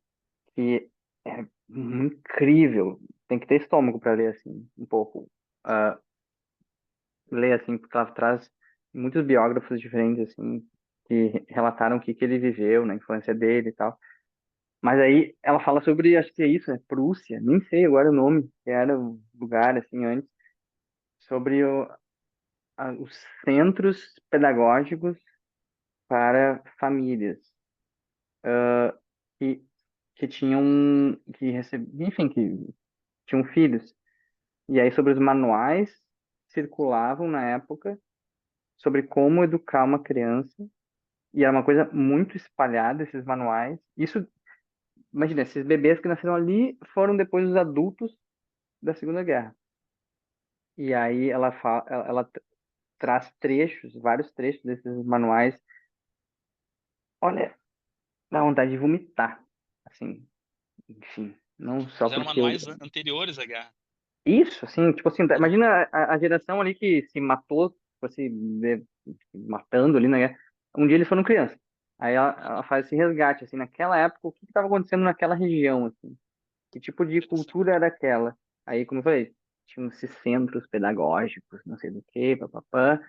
que é incrível. Tem que ter estômago para ler assim, um pouco. Ah, ler assim, porque ela traz muitos biógrafos diferentes assim, que relataram o que que ele viveu na infância dele e tal. Mas aí ela fala sobre, acho que é isso, é Prússia, nem sei agora o nome, que era o lugar assim antes, sobre os centros pedagógicos para famílias. que tinham, que recebiam, enfim, que tinham filhos. E aí, sobre os manuais circulavam na época sobre como educar uma criança. E era uma coisa muito espalhada, esses manuais. Isso, imagina, esses bebês que nasceram ali foram depois os adultos da Segunda Guerra. E aí ela traz trechos, vários trechos desses manuais. Olha, dá vontade de vomitar. Assim, enfim, não só Mas eram porque eu. manuais anteriores à guerra. Isso, assim, tipo assim, Uhum. imagina a geração ali que se matou, tipo assim, matando ali, né? Um dia eles foram crianças. Aí ela faz esse resgate, assim, naquela época, o que estava acontecendo naquela região, assim? Que tipo de cultura era aquela? Aí, como eu falei, tinham esses centros pedagógicos, não sei do que, papapá,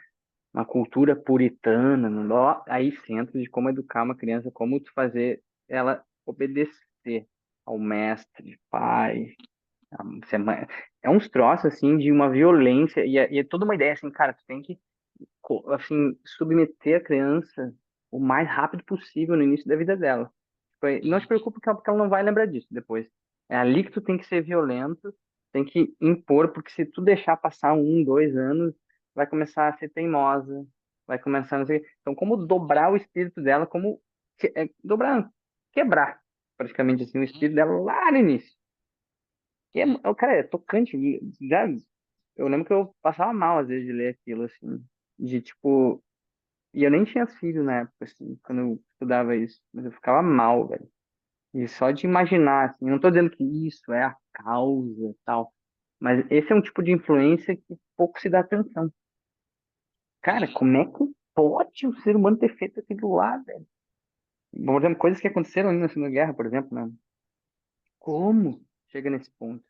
uma cultura puritana, não dó, aí centros de como educar uma criança, como tu fazer ela obedecer ao mestre, pai, é uns troços, assim, de uma violência, e é toda uma ideia, assim, cara, tu tem que, assim, submeter a criança o mais rápido possível no início da vida dela. Tipo, não te Uhum. preocupe porque ela não vai lembrar disso depois. É ali que tu tem que ser violento, tem que impor, porque se tu deixar passar 1, 2 anos, vai começar a ser teimosa, vai começar a não sei... Então, como dobrar o espírito dela, como dobrar, quebrar, praticamente, assim, o Uhum. espírito dela lá no início. E cara, é tocante. Já, eu lembro que eu passava mal, às vezes, de ler aquilo, assim. De, tipo... E eu nem tinha filho na época, assim, quando eu estudava isso. Mas eu ficava mal, velho. E só de imaginar, assim, não tô dizendo que isso é a causa, tal. Mas esse é um tipo de influência que pouco se dá atenção. Cara, Uhum. como é que pode o ser humano ter feito aquilo lá, velho? Por exemplo, coisas que aconteceram ali na Segunda Guerra, por exemplo, né? Como chega nesse ponto?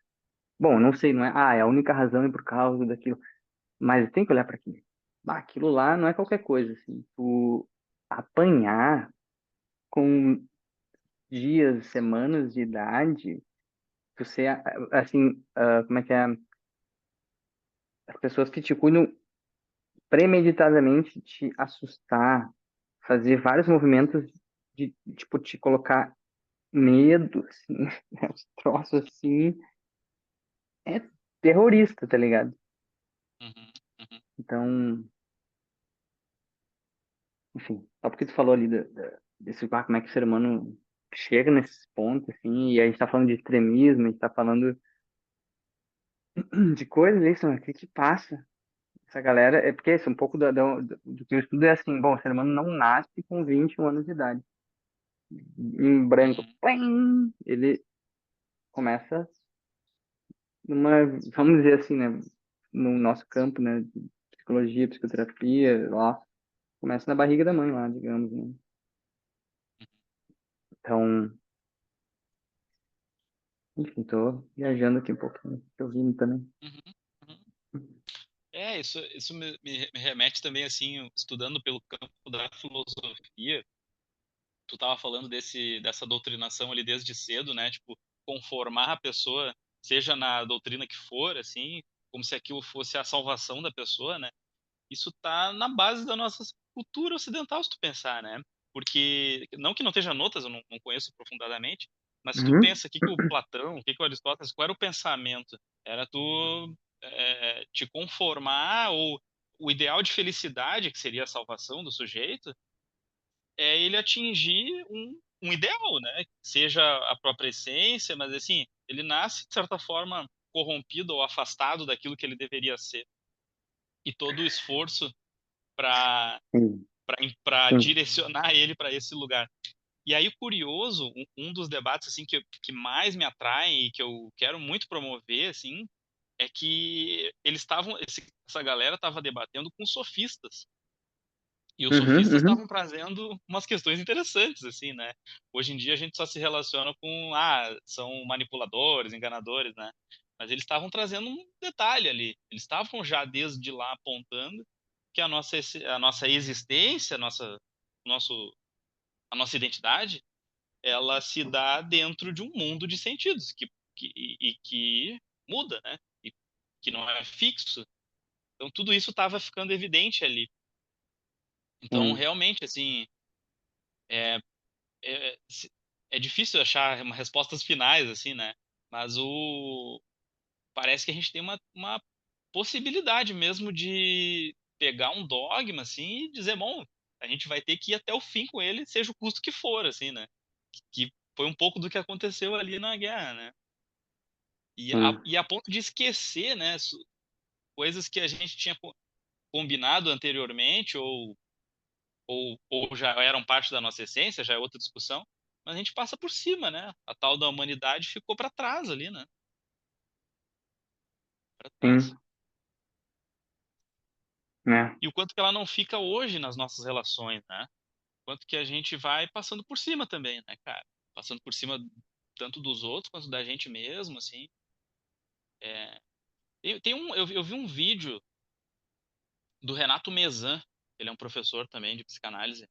Bom, não sei, não é? Ah, é a única razão é por causa daquilo. Mas tem que olhar para aquilo. Ah, aquilo lá não é qualquer coisa, assim. Tu apanhar com dias, semanas de idade, você, assim, como é que é? As pessoas que te cuidam premeditadamente te assustar, fazer vários movimentos de, tipo, te colocar medo, assim, né? Os troços, assim, é terrorista, tá ligado? Uhum. Uhum. Então, enfim, só porque tu falou ali desse, como é que o ser humano chega nesses pontos, assim, e a gente tá falando de extremismo, a gente tá falando de coisas, isso, o que que passa? Essa galera, é porque isso, um pouco do que eu estudo é assim, bom, o ser humano não nasce com 21 anos de idade. Em branco, Uhum. plim, ele começa numa, vamos dizer assim, né, no nosso campo, né, de psicologia, psicoterapia, lá, começa na barriga da mãe lá, digamos, né? Então, enfim, tô viajando aqui um pouquinho, tô ouvindo também. Uhum. Uhum. Isso me remete também, assim, estudando pelo campo da filosofia. Tu tava falando dessa doutrinação ali desde cedo, né? Tipo, conformar a pessoa, seja na doutrina que for, assim, como se aquilo fosse a salvação da pessoa, né? Isso tá na base da nossa cultura ocidental, se tu pensar, né? Porque, não que não esteja notas, eu não conheço aprofundadamente, mas se tu Uhum, pensa que o Platão, que o Aristóteles, qual era o pensamento? Era tu te conformar, ou o ideal de felicidade, que seria a salvação do sujeito, é ele atingir um ideal, né? Seja a própria essência, mas assim, ele nasce, de certa forma, corrompido ou afastado daquilo que ele deveria ser. E todo o esforço para sim, para sim. direcionar ele para esse lugar. E aí, curioso, um dos debates assim que mais me atrai e que eu quero muito promover, assim, é que eles estavam, essa galera estava debatendo com sofistas. E os Uhum, sofistas uhum, estavam trazendo umas questões interessantes, assim, né? Hoje em dia a gente só se relaciona com, são manipuladores, enganadores, né? Mas eles estavam trazendo um detalhe ali. Eles estavam já desde lá apontando que a nossa existência, nosso, a nossa identidade, ela se dá dentro de um mundo de sentidos e que muda, né? E que não é fixo. Então tudo isso estava ficando evidente ali. Então sim. realmente assim, é, é difícil achar respostas finais, assim, né? Mas parece que a gente tem uma possibilidade mesmo de pegar um dogma, assim, e dizer, bom, a gente vai ter que ir até o fim com ele, seja o custo que for, assim, né? Que foi um pouco do que aconteceu ali na guerra, né? Sim, E a ponto de esquecer, né? Coisas que a gente tinha combinado anteriormente, ou já eram parte da nossa essência, já é outra discussão, mas a gente passa por cima, né? A tal da humanidade ficou para trás ali, né? Para trás. sim, né? E o quanto que ela não fica hoje nas nossas relações, né? Quanto que a gente vai passando por cima também, né, cara? Passando por cima tanto dos outros quanto da gente mesmo, assim. É... eu vi um vídeo do Renato Mezan, ele é um professor também de psicanálise.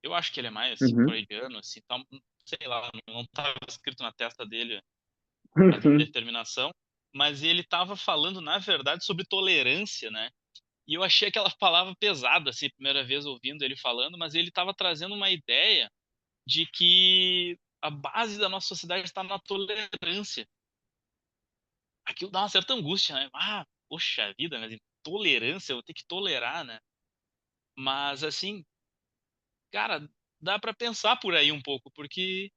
Eu acho que ele é mais Uhum. freudiano, assim, tá, sei lá, não estava escrito na testa dele a Sim, determinação, mas ele estava falando, na verdade, sobre tolerância, né? E eu achei aquela palavra pesada, assim, primeira vez ouvindo ele falando, mas ele estava trazendo uma ideia de que a base da nossa sociedade está na tolerância. Aquilo dá uma certa angústia, né? Ah, poxa vida, mas intolerância, eu vou ter que tolerar, né? Mas, assim, cara, dá para pensar por aí um pouco, porque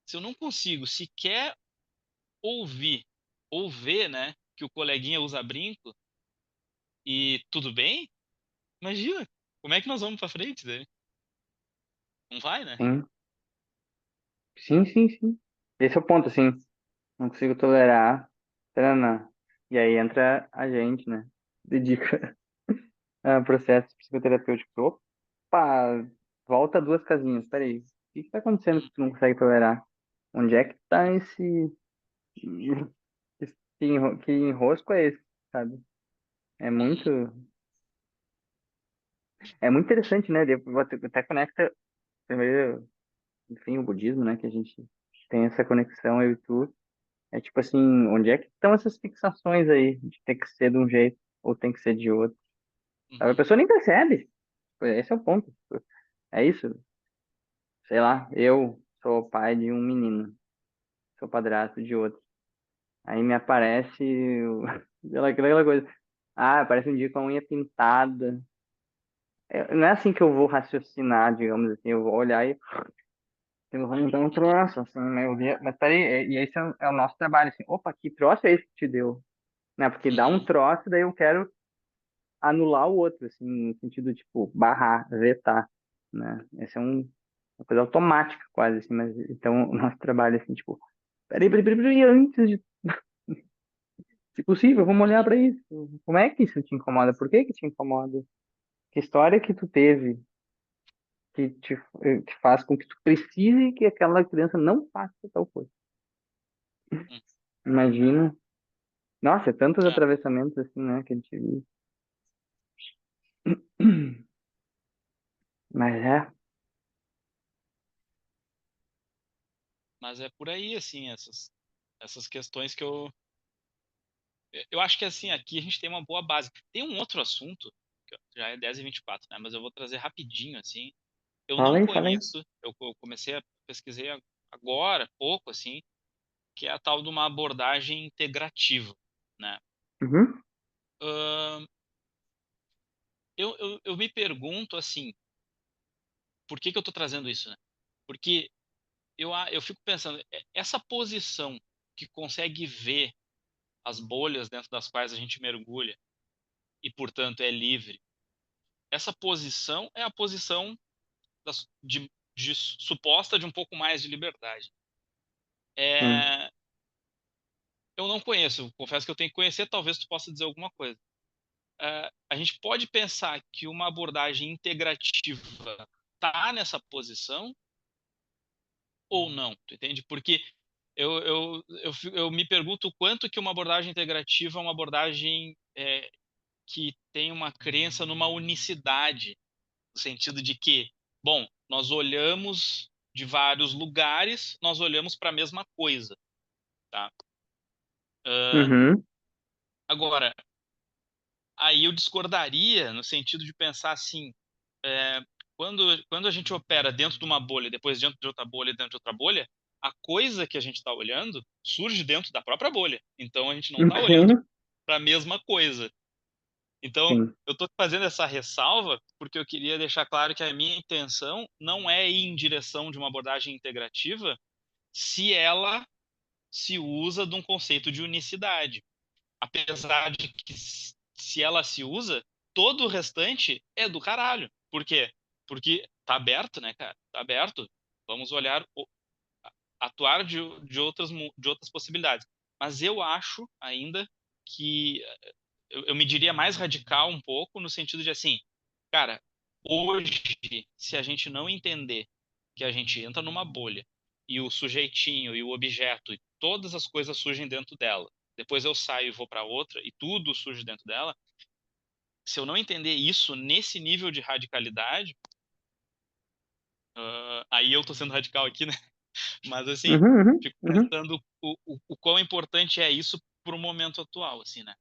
se eu não consigo sequer ouvir ou ver, né, que o coleguinha usa brinco e tudo bem, imagina, como é que nós vamos para frente, né? Não vai, né? sim, sim, sim, sim. Esse é o ponto, assim. Não consigo tolerar. Taranã. E aí entra a gente, né? Dedica a processo psicoterapêutico. Opa, volta duas casinhas. Peraí. O que que tá acontecendo que tu não consegue tolerar? Onde é que tá que enrosco é esse, sabe? É Uhum, muito, é muito interessante, né? Até conecta, primeiro, enfim, o budismo, né? Que a gente tem essa conexão, eu e tu. É tipo assim, onde é que estão essas fixações aí? De ter que ser de um jeito ou tem que ser de outro? A uhum, pessoa nem percebe. Esse é o ponto. É isso. Sei lá, eu sou pai de um menino, sou padrasto de outro. Aí me aparece aquela coisa. Ah, aparece um dia com a unha pintada. Não é assim que eu vou raciocinar, digamos assim. Eu vou olhar e eu vou me dar um troço, assim, né? Mas peraí, e esse é o nosso trabalho, assim. Opa, que troço é esse que te deu? Né? Porque dá um uhum. troço, daí eu quero anular o outro, assim, no sentido, tipo, barrar, vetar, né? Essa é uma coisa automática, quase, assim, mas então o nosso trabalho, assim, tipo, peraí, antes de, se possível, vamos olhar para isso. Como é que isso te incomoda? Por que que te incomoda? Que história que tu teve que faz com que tu precise que aquela criança não faça tal coisa? Uhum. Imagina. Nossa, é tantos É, atravessamentos, assim, né, que a gente vive. Mas é. mas é por aí, assim, essas questões que eu acho que, assim, aqui a gente tem uma boa base. Tem um outro assunto, que já é 10h24, né? Mas eu vou trazer rapidinho, assim. Eu não Fala aí. conheço, eu comecei a pesquisar agora, pouco, assim, que é a tal de uma abordagem integrativa, né? Uhum, Ahn, eu me pergunto, assim, por que que eu estou trazendo isso, né? Porque eu fico pensando, essa posição que consegue ver as bolhas dentro das quais a gente mergulha e, portanto, é livre, essa posição é a posição de suposta de um pouco mais de liberdade. sim. É, eu não conheço, confesso que eu tenho que conhecer, talvez tu possa dizer alguma coisa. A gente pode pensar que uma abordagem integrativa está nessa posição ou não, tu entende? Porque eu me pergunto o quanto que uma abordagem integrativa é uma abordagem que tem uma crença numa unicidade, no sentido de que, bom, nós olhamos de vários lugares, nós olhamos para a mesma coisa, tá? Ah, Uhum, agora, aí eu discordaria no sentido de pensar assim, quando a gente opera dentro de uma bolha, depois dentro de outra bolha, dentro de outra bolha, a coisa que a gente está olhando surge dentro da própria bolha. Então a gente não está olhando Sim, para a mesma coisa. Então sim. eu estou fazendo essa ressalva porque eu queria deixar claro que a minha intenção não é ir em direção de uma abordagem integrativa se ela se usa de um conceito de unicidade. Apesar de que se ela se usa, todo o restante é do caralho. Por quê? Porque tá aberto, né, cara? Tá aberto. Vamos olhar, atuar de outras possibilidades. Mas eu acho ainda que eu me diria mais radical um pouco no sentido de assim, cara, hoje, se a gente não entender que a gente entra numa bolha e o sujeitinho e o objeto e todas as coisas surgem dentro dela, depois eu saio e vou para outra e tudo surge dentro dela, se eu não entender isso nesse nível de radicalidade, aí eu tô sendo radical aqui, né? Mas assim, Uhum, uhum, fico uhum. pensando o quão importante é isso pro momento atual, assim, né?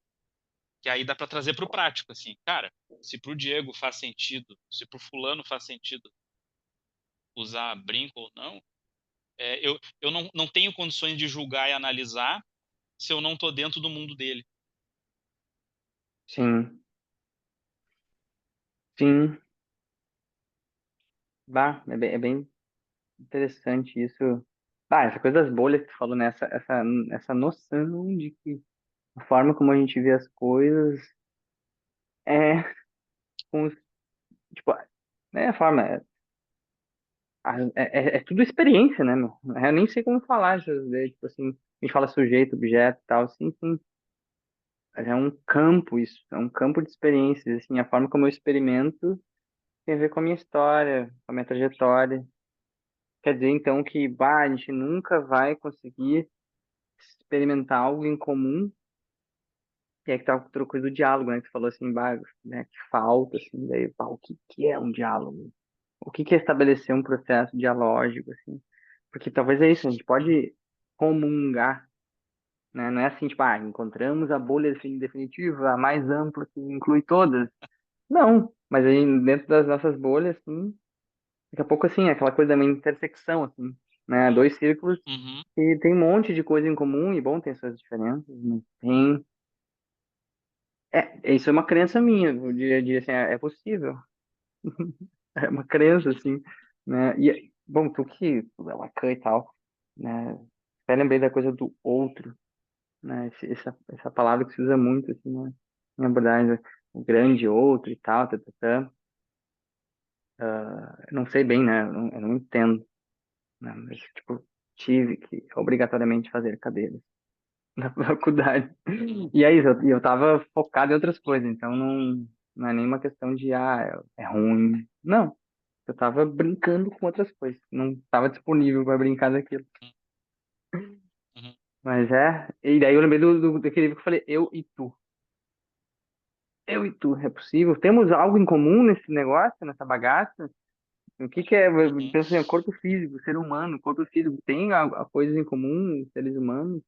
Que aí dá para trazer pro prático, assim, cara, se pro Diego faz sentido, se pro fulano faz sentido usar brinco ou não, eu não tenho condições de julgar e analisar se eu não tô dentro do mundo dele. Sim, sim. Bah, é bem interessante isso. Ah, essa coisa das bolhas que tu falou, né? Essa noção de que a forma como a gente vê as coisas é com, tipo, né, a forma, é tudo experiência, né, meu? Eu nem sei como falar isso, né? Tipo assim, a gente fala sujeito, objeto e tal, sim, sim. Mas é um campo isso, é um campo de experiências, assim, a forma como eu experimento tem a ver com a minha história, com a minha trajetória. Quer dizer, então, que, bah, a gente nunca vai conseguir experimentar algo em comum. E aí que tá outra coisa do diálogo, né? Que você falou assim, bah, né, que falta, assim, daí, pá, o que que é um diálogo? O que que é estabelecer um processo dialógico, assim? Porque talvez é isso, a gente pode comungar, né? Não é assim, tipo, encontramos a bolha definitiva, a mais ampla, que inclui todas. Não, mas aí dentro das nossas bolhas, assim, daqui a pouco, assim, é aquela coisa da minha intersecção, assim, né? Dois círculos Uhum, e tem um monte de coisa em comum, e bom, tem suas diferenças, mas tem. Isso é uma crença minha, eu diria assim, possível. É uma crença, assim, né? E, bom, tu é Lacan e tal, né? Até lembrei da coisa do outro, né? Essa palavra que se usa muito, assim, né? Em abordagem, o grande outro e tal, tá, tá, tá. Eu não sei bem, né? Eu não entendo, né? Mas, tipo, tive que obrigatoriamente fazer cadeiras na faculdade. E é isso, eu tava focado em outras coisas, então não é nenhuma questão de, é ruim. Não, eu tava brincando com outras coisas, não tava disponível para brincar daquilo. uhum, Mas e daí eu lembrei daquele livro que eu falei, eu e tu. Eu e tu, é possível? Temos algo em comum nesse negócio, nessa bagaça? O que que é? uhum, Pensa assim, corpo físico, ser humano, corpo físico, tem coisas em comum, seres humanos?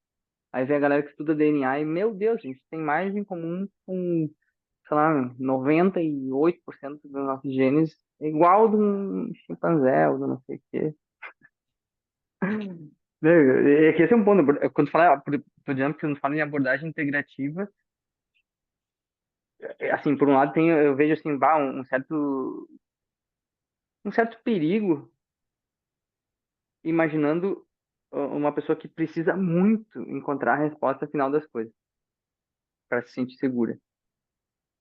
Aí vem a galera que estuda DNA e, meu Deus, gente, tem mais em comum com, sei lá, 98% dos nossos genes, igual de um chimpanzé ou de não sei o quê. É que esse é um ponto. Quando fala, tô dizendo que quando fala em abordagem integrativa, assim, por um lado eu vejo assim, um certo perigo imaginando uma pessoa que precisa muito encontrar a resposta final das coisas para se sentir segura.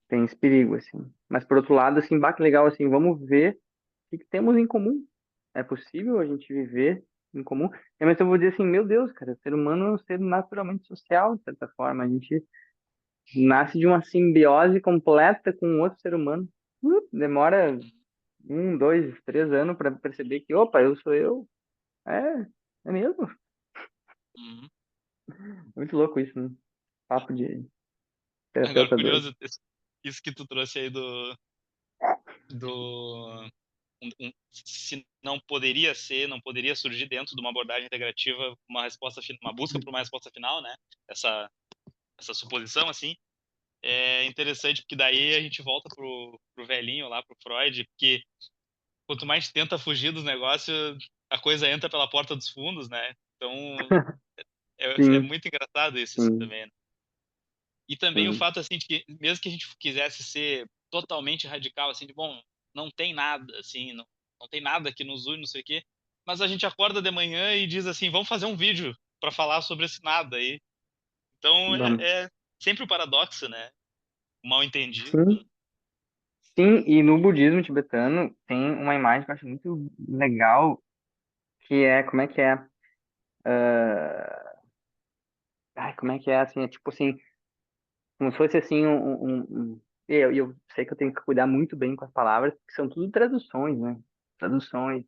Tem esse perigo, assim. Mas por outro lado, assim, que legal, assim, vamos ver o que temos em comum. É possível a gente viver em comum? Mas eu vou dizer assim, meu Deus, cara, o ser humano é um ser naturalmente social, de certa forma. A gente nasce de uma simbiose completa com outro ser humano. Demora 1, 2, 3 anos para perceber que, opa, eu sou eu. É, é mesmo. uhum. É muito louco isso, né? Papo de Agora, terapeuta doido. curioso, isso que tu trouxe aí do se não poderia ser, não poderia surgir dentro de uma abordagem integrativa uma resposta, uma busca por uma resposta final, né? Essa suposição, assim, é interessante porque daí a gente volta pro velhinho lá, pro Freud, porque quanto mais tenta fugir dos negócios, a coisa entra pela porta dos fundos, né? Então, é Sim, muito engraçado isso assim, sim, também, né? E também o sim. fato, assim, de que mesmo que a gente quisesse ser totalmente radical, assim, de, bom, não tem nada, assim, não tem nada que nos une, não sei o quê, mas a gente acorda de manhã e diz assim, vamos fazer um vídeo para falar sobre esse nada aí. Então, Vamos. é sempre o paradoxo, né? O mal entendido. Sim, sim, e no budismo tibetano tem uma imagem que eu acho muito legal, que é, como é que é? Ah, ai, como é que é, assim, é tipo assim, como se fosse assim eu sei que eu tenho que cuidar muito bem com as palavras, porque são tudo traduções, né? Traduções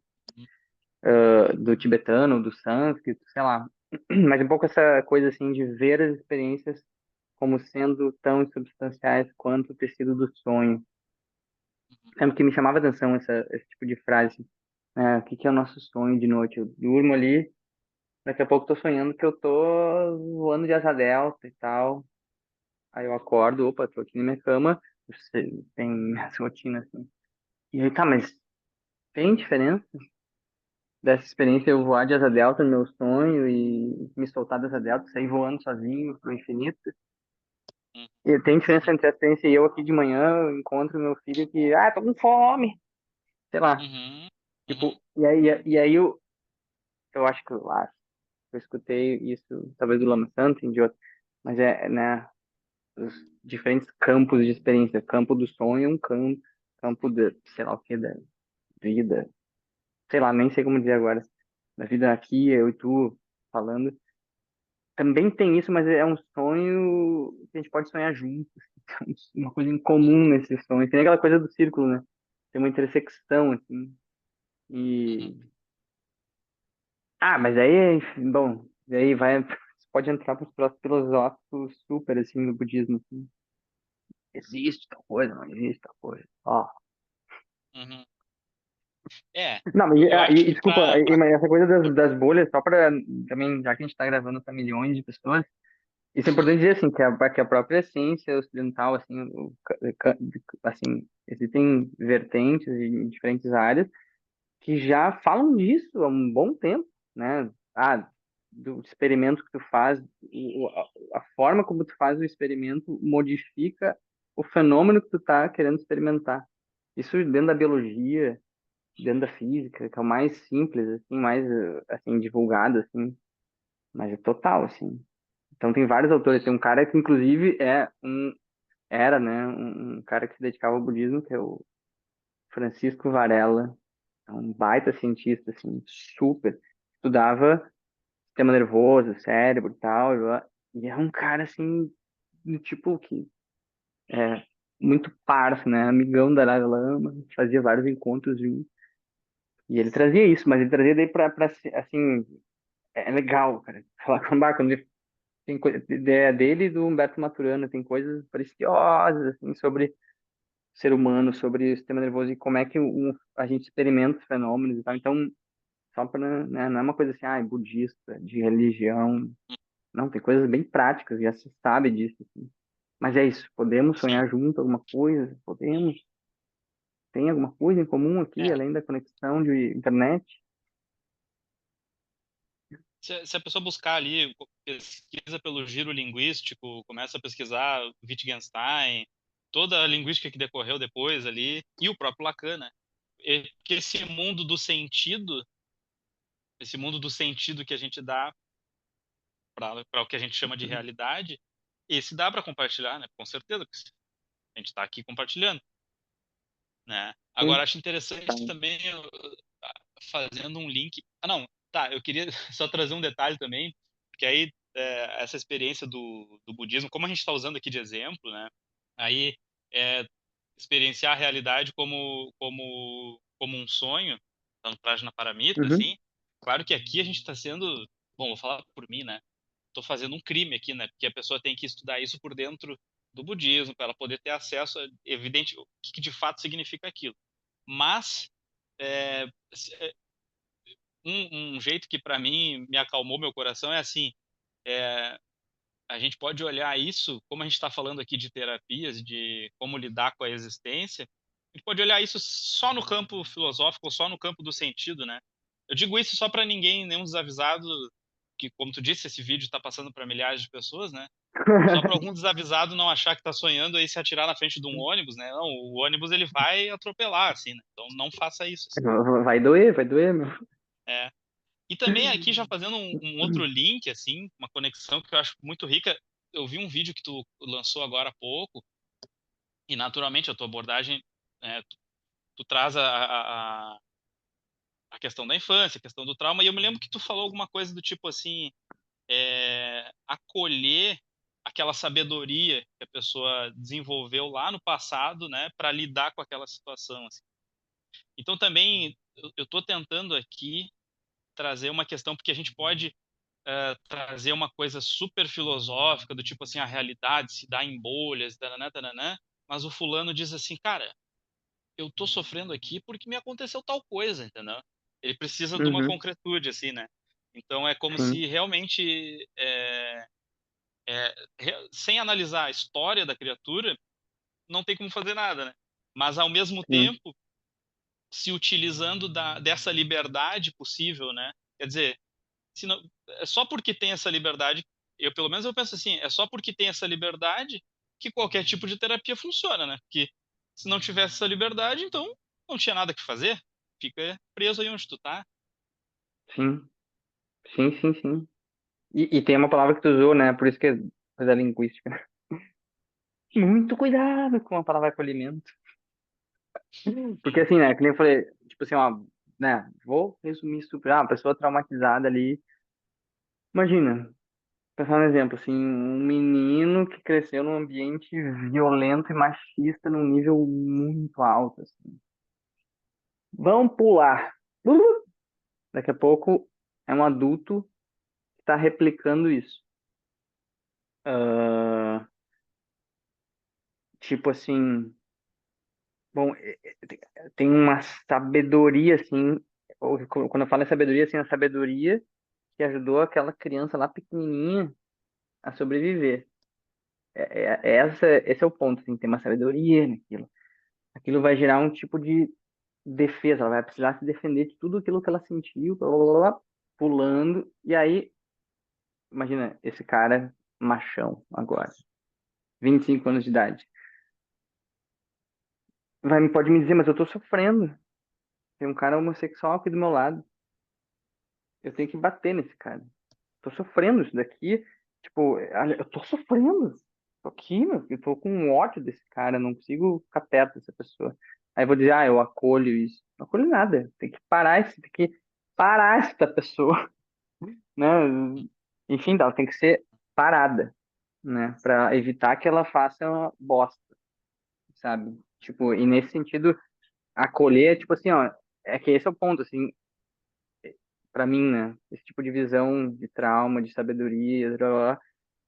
do tibetano, do sânscrito, sei lá. Mas um pouco essa coisa assim de ver as experiências como sendo tão insubstanciais quanto o tecido do sonho. Lembro que me chamava a atenção esse tipo de frase, né? O que que é o nosso sonho de noite? Eu durmo ali, daqui a pouco tô sonhando que eu tô voando de asa delta e tal. Aí eu acordo, opa, tô aqui na minha cama, tem minhas rotinas assim. E aí, tá, mas tem diferença dessa experiência eu voar de asa delta no meu sonho e me soltar dessa delta, sair voando sozinho pro infinito? Uhum, E tem diferença entre a experiência e eu aqui de manhã, eu encontro meu filho que, tô com fome, sei lá. uhum, uhum, Tipo, e aí eu acho que eu escutei isso, talvez do Lama Santo e de outro, mas né, os diferentes campos de experiência. Campo do sonho é um campo de, sei lá o que, da vida, sei lá, nem sei como dizer agora, da vida aqui, eu e tu falando. Também tem isso, mas é um sonho que a gente pode sonhar juntos. Uma coisa em comum nesse sonho. Tem aquela coisa do círculo, né? Tem uma intersecção, assim. uhum. E. Mas aí, enfim, bom, daí vai. Você pode entrar para os próximos filosóficos super, assim, do budismo, assim. Existe tal coisa, não existe tal coisa. Ó. Uhum. É, Não, mas, eu acho que desculpa, mas essa coisa das bolhas, só para também, já que a gente está gravando para milhões de pessoas, isso é importante dizer assim que a própria ciência ocidental assim, assim, existem vertentes em diferentes áreas que já falam disso há um bom tempo, né? Do experimento que tu faz, a forma como tu faz o experimento modifica o fenômeno que tu tá querendo experimentar. Isso dentro da biologia, dentro da física, que é o mais simples, assim, mais assim divulgado, assim, mas é total, assim. Então tem vários autores. Tem um cara que inclusive era, né, um cara que se dedicava ao budismo, que é o Francisco Varela. É um baita cientista, assim, super. Estudava sistema nervoso, cérebro e tal. E é um cara, assim, do tipo que é muito parço, né? Amigão da Dalai Lama, fazia vários encontros juntos. E ele trazia isso, mas ele trazia daí assim, é legal, cara. Falar com o Bar, quando ele tem ideia dele e do Humberto Maturana, tem coisas preciosas, assim, sobre o ser humano, sobre o sistema nervoso e como é que a gente experimenta os fenômenos e tal. Então, só para, né, não é uma coisa assim, budista, de religião. Não, tem coisas bem práticas, já se sabe disso, assim. Mas é isso, podemos sim. sonhar junto alguma coisa? Podemos? Tem alguma coisa em comum aqui, É. além da conexão de internet? Se a pessoa buscar ali, pesquisa pelo giro linguístico, começa a pesquisar Wittgenstein, toda a linguística que decorreu depois ali, e o próprio Lacan, né? Que esse mundo do sentido que a gente dá para o que a gente chama de realidade, esse dá para compartilhar, né? Com certeza, porque a gente está aqui compartilhando, né? Agora, Sim, acho tá. interessante também, fazendo um link. Não, tá, eu queria só trazer um detalhe também, porque aí essa experiência do budismo, como a gente está usando aqui de exemplo, né? Aí é, experienciar a realidade como um sonho, então Prajnaparamita, Uhum. assim. Claro que aqui a gente está sendo, bom, vou falar por mim, né? Estou fazendo um crime aqui, né? Porque a pessoa tem que estudar isso por dentro do budismo para ela poder ter acesso a, evidente, o que de fato significa aquilo. Mas é, um jeito que para mim me acalmou meu coração é assim, é, a gente pode olhar isso, como a gente está falando aqui de terapias, de como lidar com a existência, a gente pode olhar isso só no campo filosófico, só no campo do sentido, né? Eu digo isso só para ninguém, nenhum desavisado, que, como tu disse, esse vídeo está passando para milhares de pessoas, né? Só para algum desavisado não achar que tá sonhando aí se atirar na frente de um ônibus, né? Não, o ônibus ele vai atropelar, assim, né? Então não faça isso, assim. Vai doer, meu. É. E também aqui já fazendo um outro link, assim, uma conexão que eu acho muito rica. Eu vi um vídeo que tu lançou agora há pouco e naturalmente a tua abordagem, tu traz a questão da infância, a questão do trauma. E eu me lembro que tu falou alguma coisa do tipo assim, acolher aquela sabedoria que a pessoa desenvolveu lá no passado, né, para lidar com aquela situação, assim. Então também eu estou tentando aqui trazer uma questão porque a gente pode trazer uma coisa super filosófica do tipo assim a realidade se dá em bolhas, taranã, taranã, mas o fulano diz assim, cara, eu tô sofrendo aqui porque me aconteceu tal coisa, entendeu? Ele precisa de uma Uhum, concretude, assim, né? Então é como sim, se realmente sem analisar a história da criatura, não tem como fazer nada, né? Mas ao mesmo sim, tempo, se utilizando dessa liberdade possível, né? Quer dizer, se não, é só porque tem essa liberdade, eu pelo menos eu penso assim, é só porque tem essa liberdade que qualquer tipo de terapia funciona, né? Porque se não tivesse essa liberdade, então não tinha nada que fazer, fica preso aí onde tu tá. sim, sim, sim, sim. E tem uma palavra que tu usou, né? Por isso que é coisa linguística. Muito cuidado com a palavra acolhimento. Porque assim, né? Que nem eu falei, tipo assim, ó, né? Vou resumir super. Ah, uma pessoa traumatizada ali. Imagina, pensar um exemplo, assim, um menino que cresceu num ambiente violento e machista num nível muito alto, assim. Vão pular. Daqui a pouco é um adulto que está replicando isso. Ah, tipo assim, bom, tem uma sabedoria, assim, quando eu falo em sabedoria, assim, a sabedoria que ajudou aquela criança lá pequenininha a sobreviver. Esse é o ponto, assim, tem uma sabedoria naquilo. Aquilo vai gerar um tipo de defesa, ela vai precisar se defender de tudo aquilo que ela sentiu, blá, blá, blá, blá, pulando, e aí, imagina, esse cara machão agora, 25 anos de idade, pode me dizer, mas eu tô sofrendo, tem um cara homossexual aqui do meu lado, eu tenho que bater nesse cara, tô sofrendo isso daqui, tipo, olha, eu tô sofrendo, tô aqui, meu, eu tô com ódio desse cara, não consigo ficar perto dessa pessoa. Aí eu vou dizer, eu acolho isso. Não acolho nada, tem que parar essa pessoa, né? Enfim, ela tem que ser parada, né? Pra evitar que ela faça uma bosta, sabe? Tipo, e nesse sentido, acolher, tipo assim, ó, é que esse é o ponto, assim, pra mim, né? Esse tipo de visão de trauma, de sabedoria, blá, blá, blá,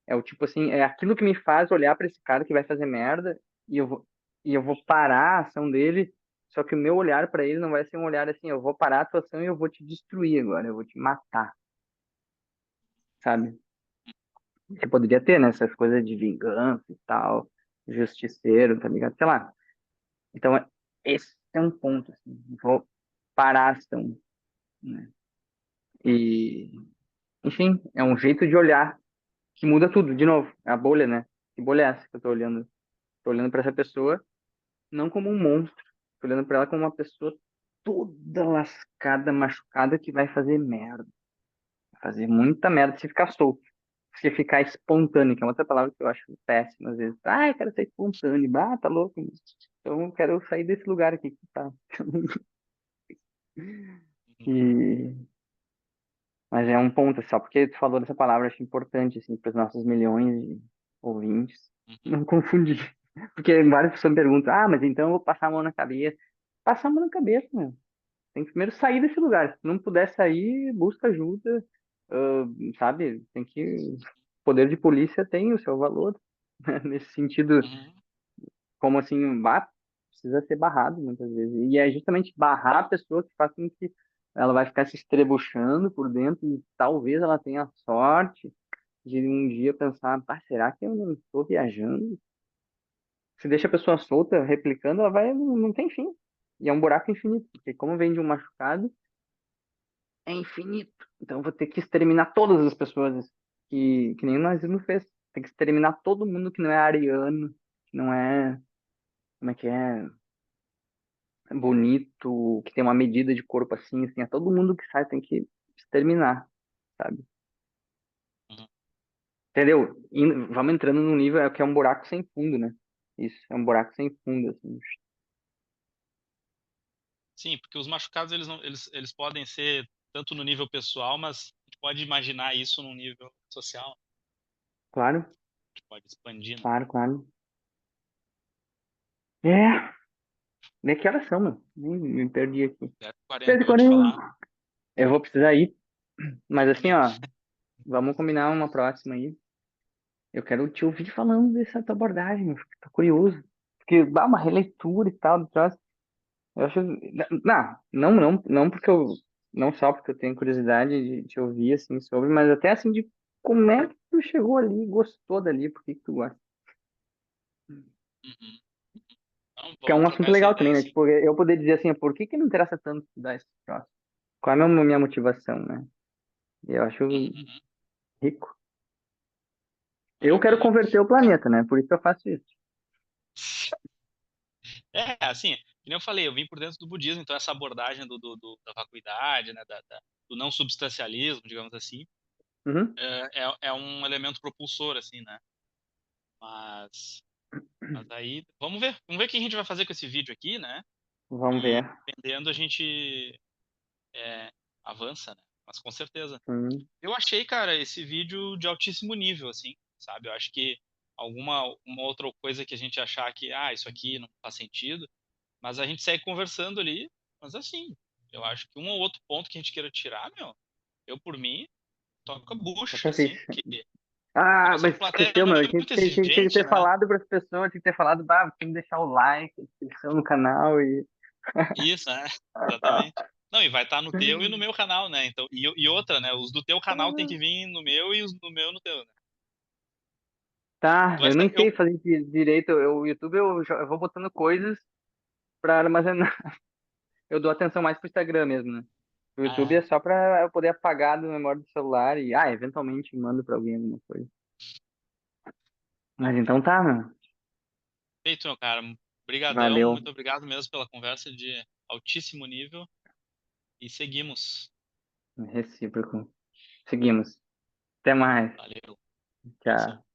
é o tipo assim, é aquilo que me faz olhar pra esse cara que vai fazer merda e eu vou parar a ação dele, só que o meu olhar pra ele não vai ser um olhar assim, eu vou parar a tua ação e eu vou te destruir agora, eu vou te matar, sabe? Você poderia ter, né, essas coisas de vingança e tal, justiceiro, tá ligado? Sei lá. Então, esse é um ponto, assim, vou parar a ação, né? E, enfim, é um jeito de olhar que muda tudo, de novo, é a bolha, né? Que bolha é essa que eu tô olhando? Tô olhando pra essa pessoa não como um monstro, tô olhando pra ela como uma pessoa toda lascada, machucada, que vai fazer merda. Vai fazer muita merda se ficar solto. Se ficar espontâneo, que é outra palavra que eu acho péssima às vezes. Ah, eu quero ser espontâneo. Ah, tá louco. Então eu quero sair desse lugar aqui que tá. Uhum, E... Mas é um ponto só, porque tu falou dessa palavra, acho importante, assim, para os nossos milhões de ouvintes. uhum, Não confundir. Porque várias pessoas me perguntam, ah, mas então eu vou passar a mão na cabeça. Passar a mão na cabeça, meu. Tem que primeiro sair desse lugar. Se não puder sair, busca ajuda, sabe? Tem que. O poder de polícia tem o seu valor, né? Nesse sentido, uhum, como assim, precisa ser barrado muitas vezes. E é justamente barrar a pessoa que faz com que ela vai ficar se estrebuchando por dentro e talvez ela tenha a sorte de um dia pensar, será que eu não estou viajando? Se deixa a pessoa solta, replicando, ela vai, não tem fim. E é um buraco infinito, porque como vem de um machucado, é infinito. Então eu vou ter que exterminar todas as pessoas que nem o nazismo fez. Tem que exterminar todo mundo que não é ariano, que não é, como é que é, bonito, que tem uma medida de corpo assim, é todo mundo que sai tem que exterminar, sabe? Uhum. Entendeu? Vamos entrando num nível que é um buraco sem fundo, né? Isso, é um buraco sem fundo, assim. Sim, porque os machucados eles não, eles podem ser tanto no nível pessoal, mas a gente pode imaginar isso num nível social, a Claro, gente pode expandir, né? claro, claro. É, nem que horas são, mano? Nem me perdi aqui. 10h40 10 eu ia te falar. 41. Eu vou precisar ir, Eu mas assim, também. ó, vamos combinar uma próxima aí. Eu quero te ouvir falando dessa tua abordagem, meu, tô curioso. Porque dá uma releitura e tal do troço. Eu acho. Não porque eu. Não só porque eu tenho curiosidade de te ouvir, assim, sobre, mas até assim de como é que tu chegou ali, gostou dali, por que que tu gosta. Uhum. Então, Que é vamos um trocar assunto essa legal ideia, também, né? sim. Tipo, eu poder dizer assim, por que que me interessa tanto estudar esse troço? Qual é a minha motivação, né? Eu acho Uhum. rico. Eu quero Maravilha. converter o Cara, planeta, né? Por isso que eu faço isso. assim, que nem eu falei, eu vim por dentro do budismo, então essa abordagem da vacuidade, né, do não substancialismo, digamos assim, Uhum. é um elemento propulsor, assim, né? Mas, mas aí, vamos ver o que a gente vai fazer com esse vídeo aqui, né? Vamos E ver. dependendo, a gente é, avança, né? Mas com certeza. Hum. Eu achei, cara, esse vídeo de altíssimo nível, assim, sabe? Eu acho que uma outra coisa que a gente achar que, isso aqui não faz sentido, mas a gente segue conversando ali, mas assim, eu acho que um ou outro ponto que a gente queira tirar, meu, eu por mim, toca bucha, Toca assim, ficha. porque a Ah, nossa mas plateia esqueceu, não meu. é muito Tinha que exigente, ter né? falado para as pessoas, tinha que ter falado, tem que deixar o like, a inscrição no canal e. Isso, né? Exatamente. Não, e vai estar no teu e no meu canal, né? Então, e outra, né? Os do teu canal tem que vir no meu e os do meu no teu, né? Tá, Tu vai eu estar, nem sei fazer direito. O YouTube eu vou botando coisas para armazenar. Eu dou atenção mais pro Instagram mesmo, né? O YouTube é ah, só pra eu poder apagar da memória do celular e, eventualmente mando pra alguém alguma coisa. Mas então tá, meu. feito, meu cara. Obrigadão, Valeu. muito obrigado mesmo pela conversa de altíssimo nível e seguimos. Recíproco. Seguimos. Até mais. Valeu. Abração. Tchau.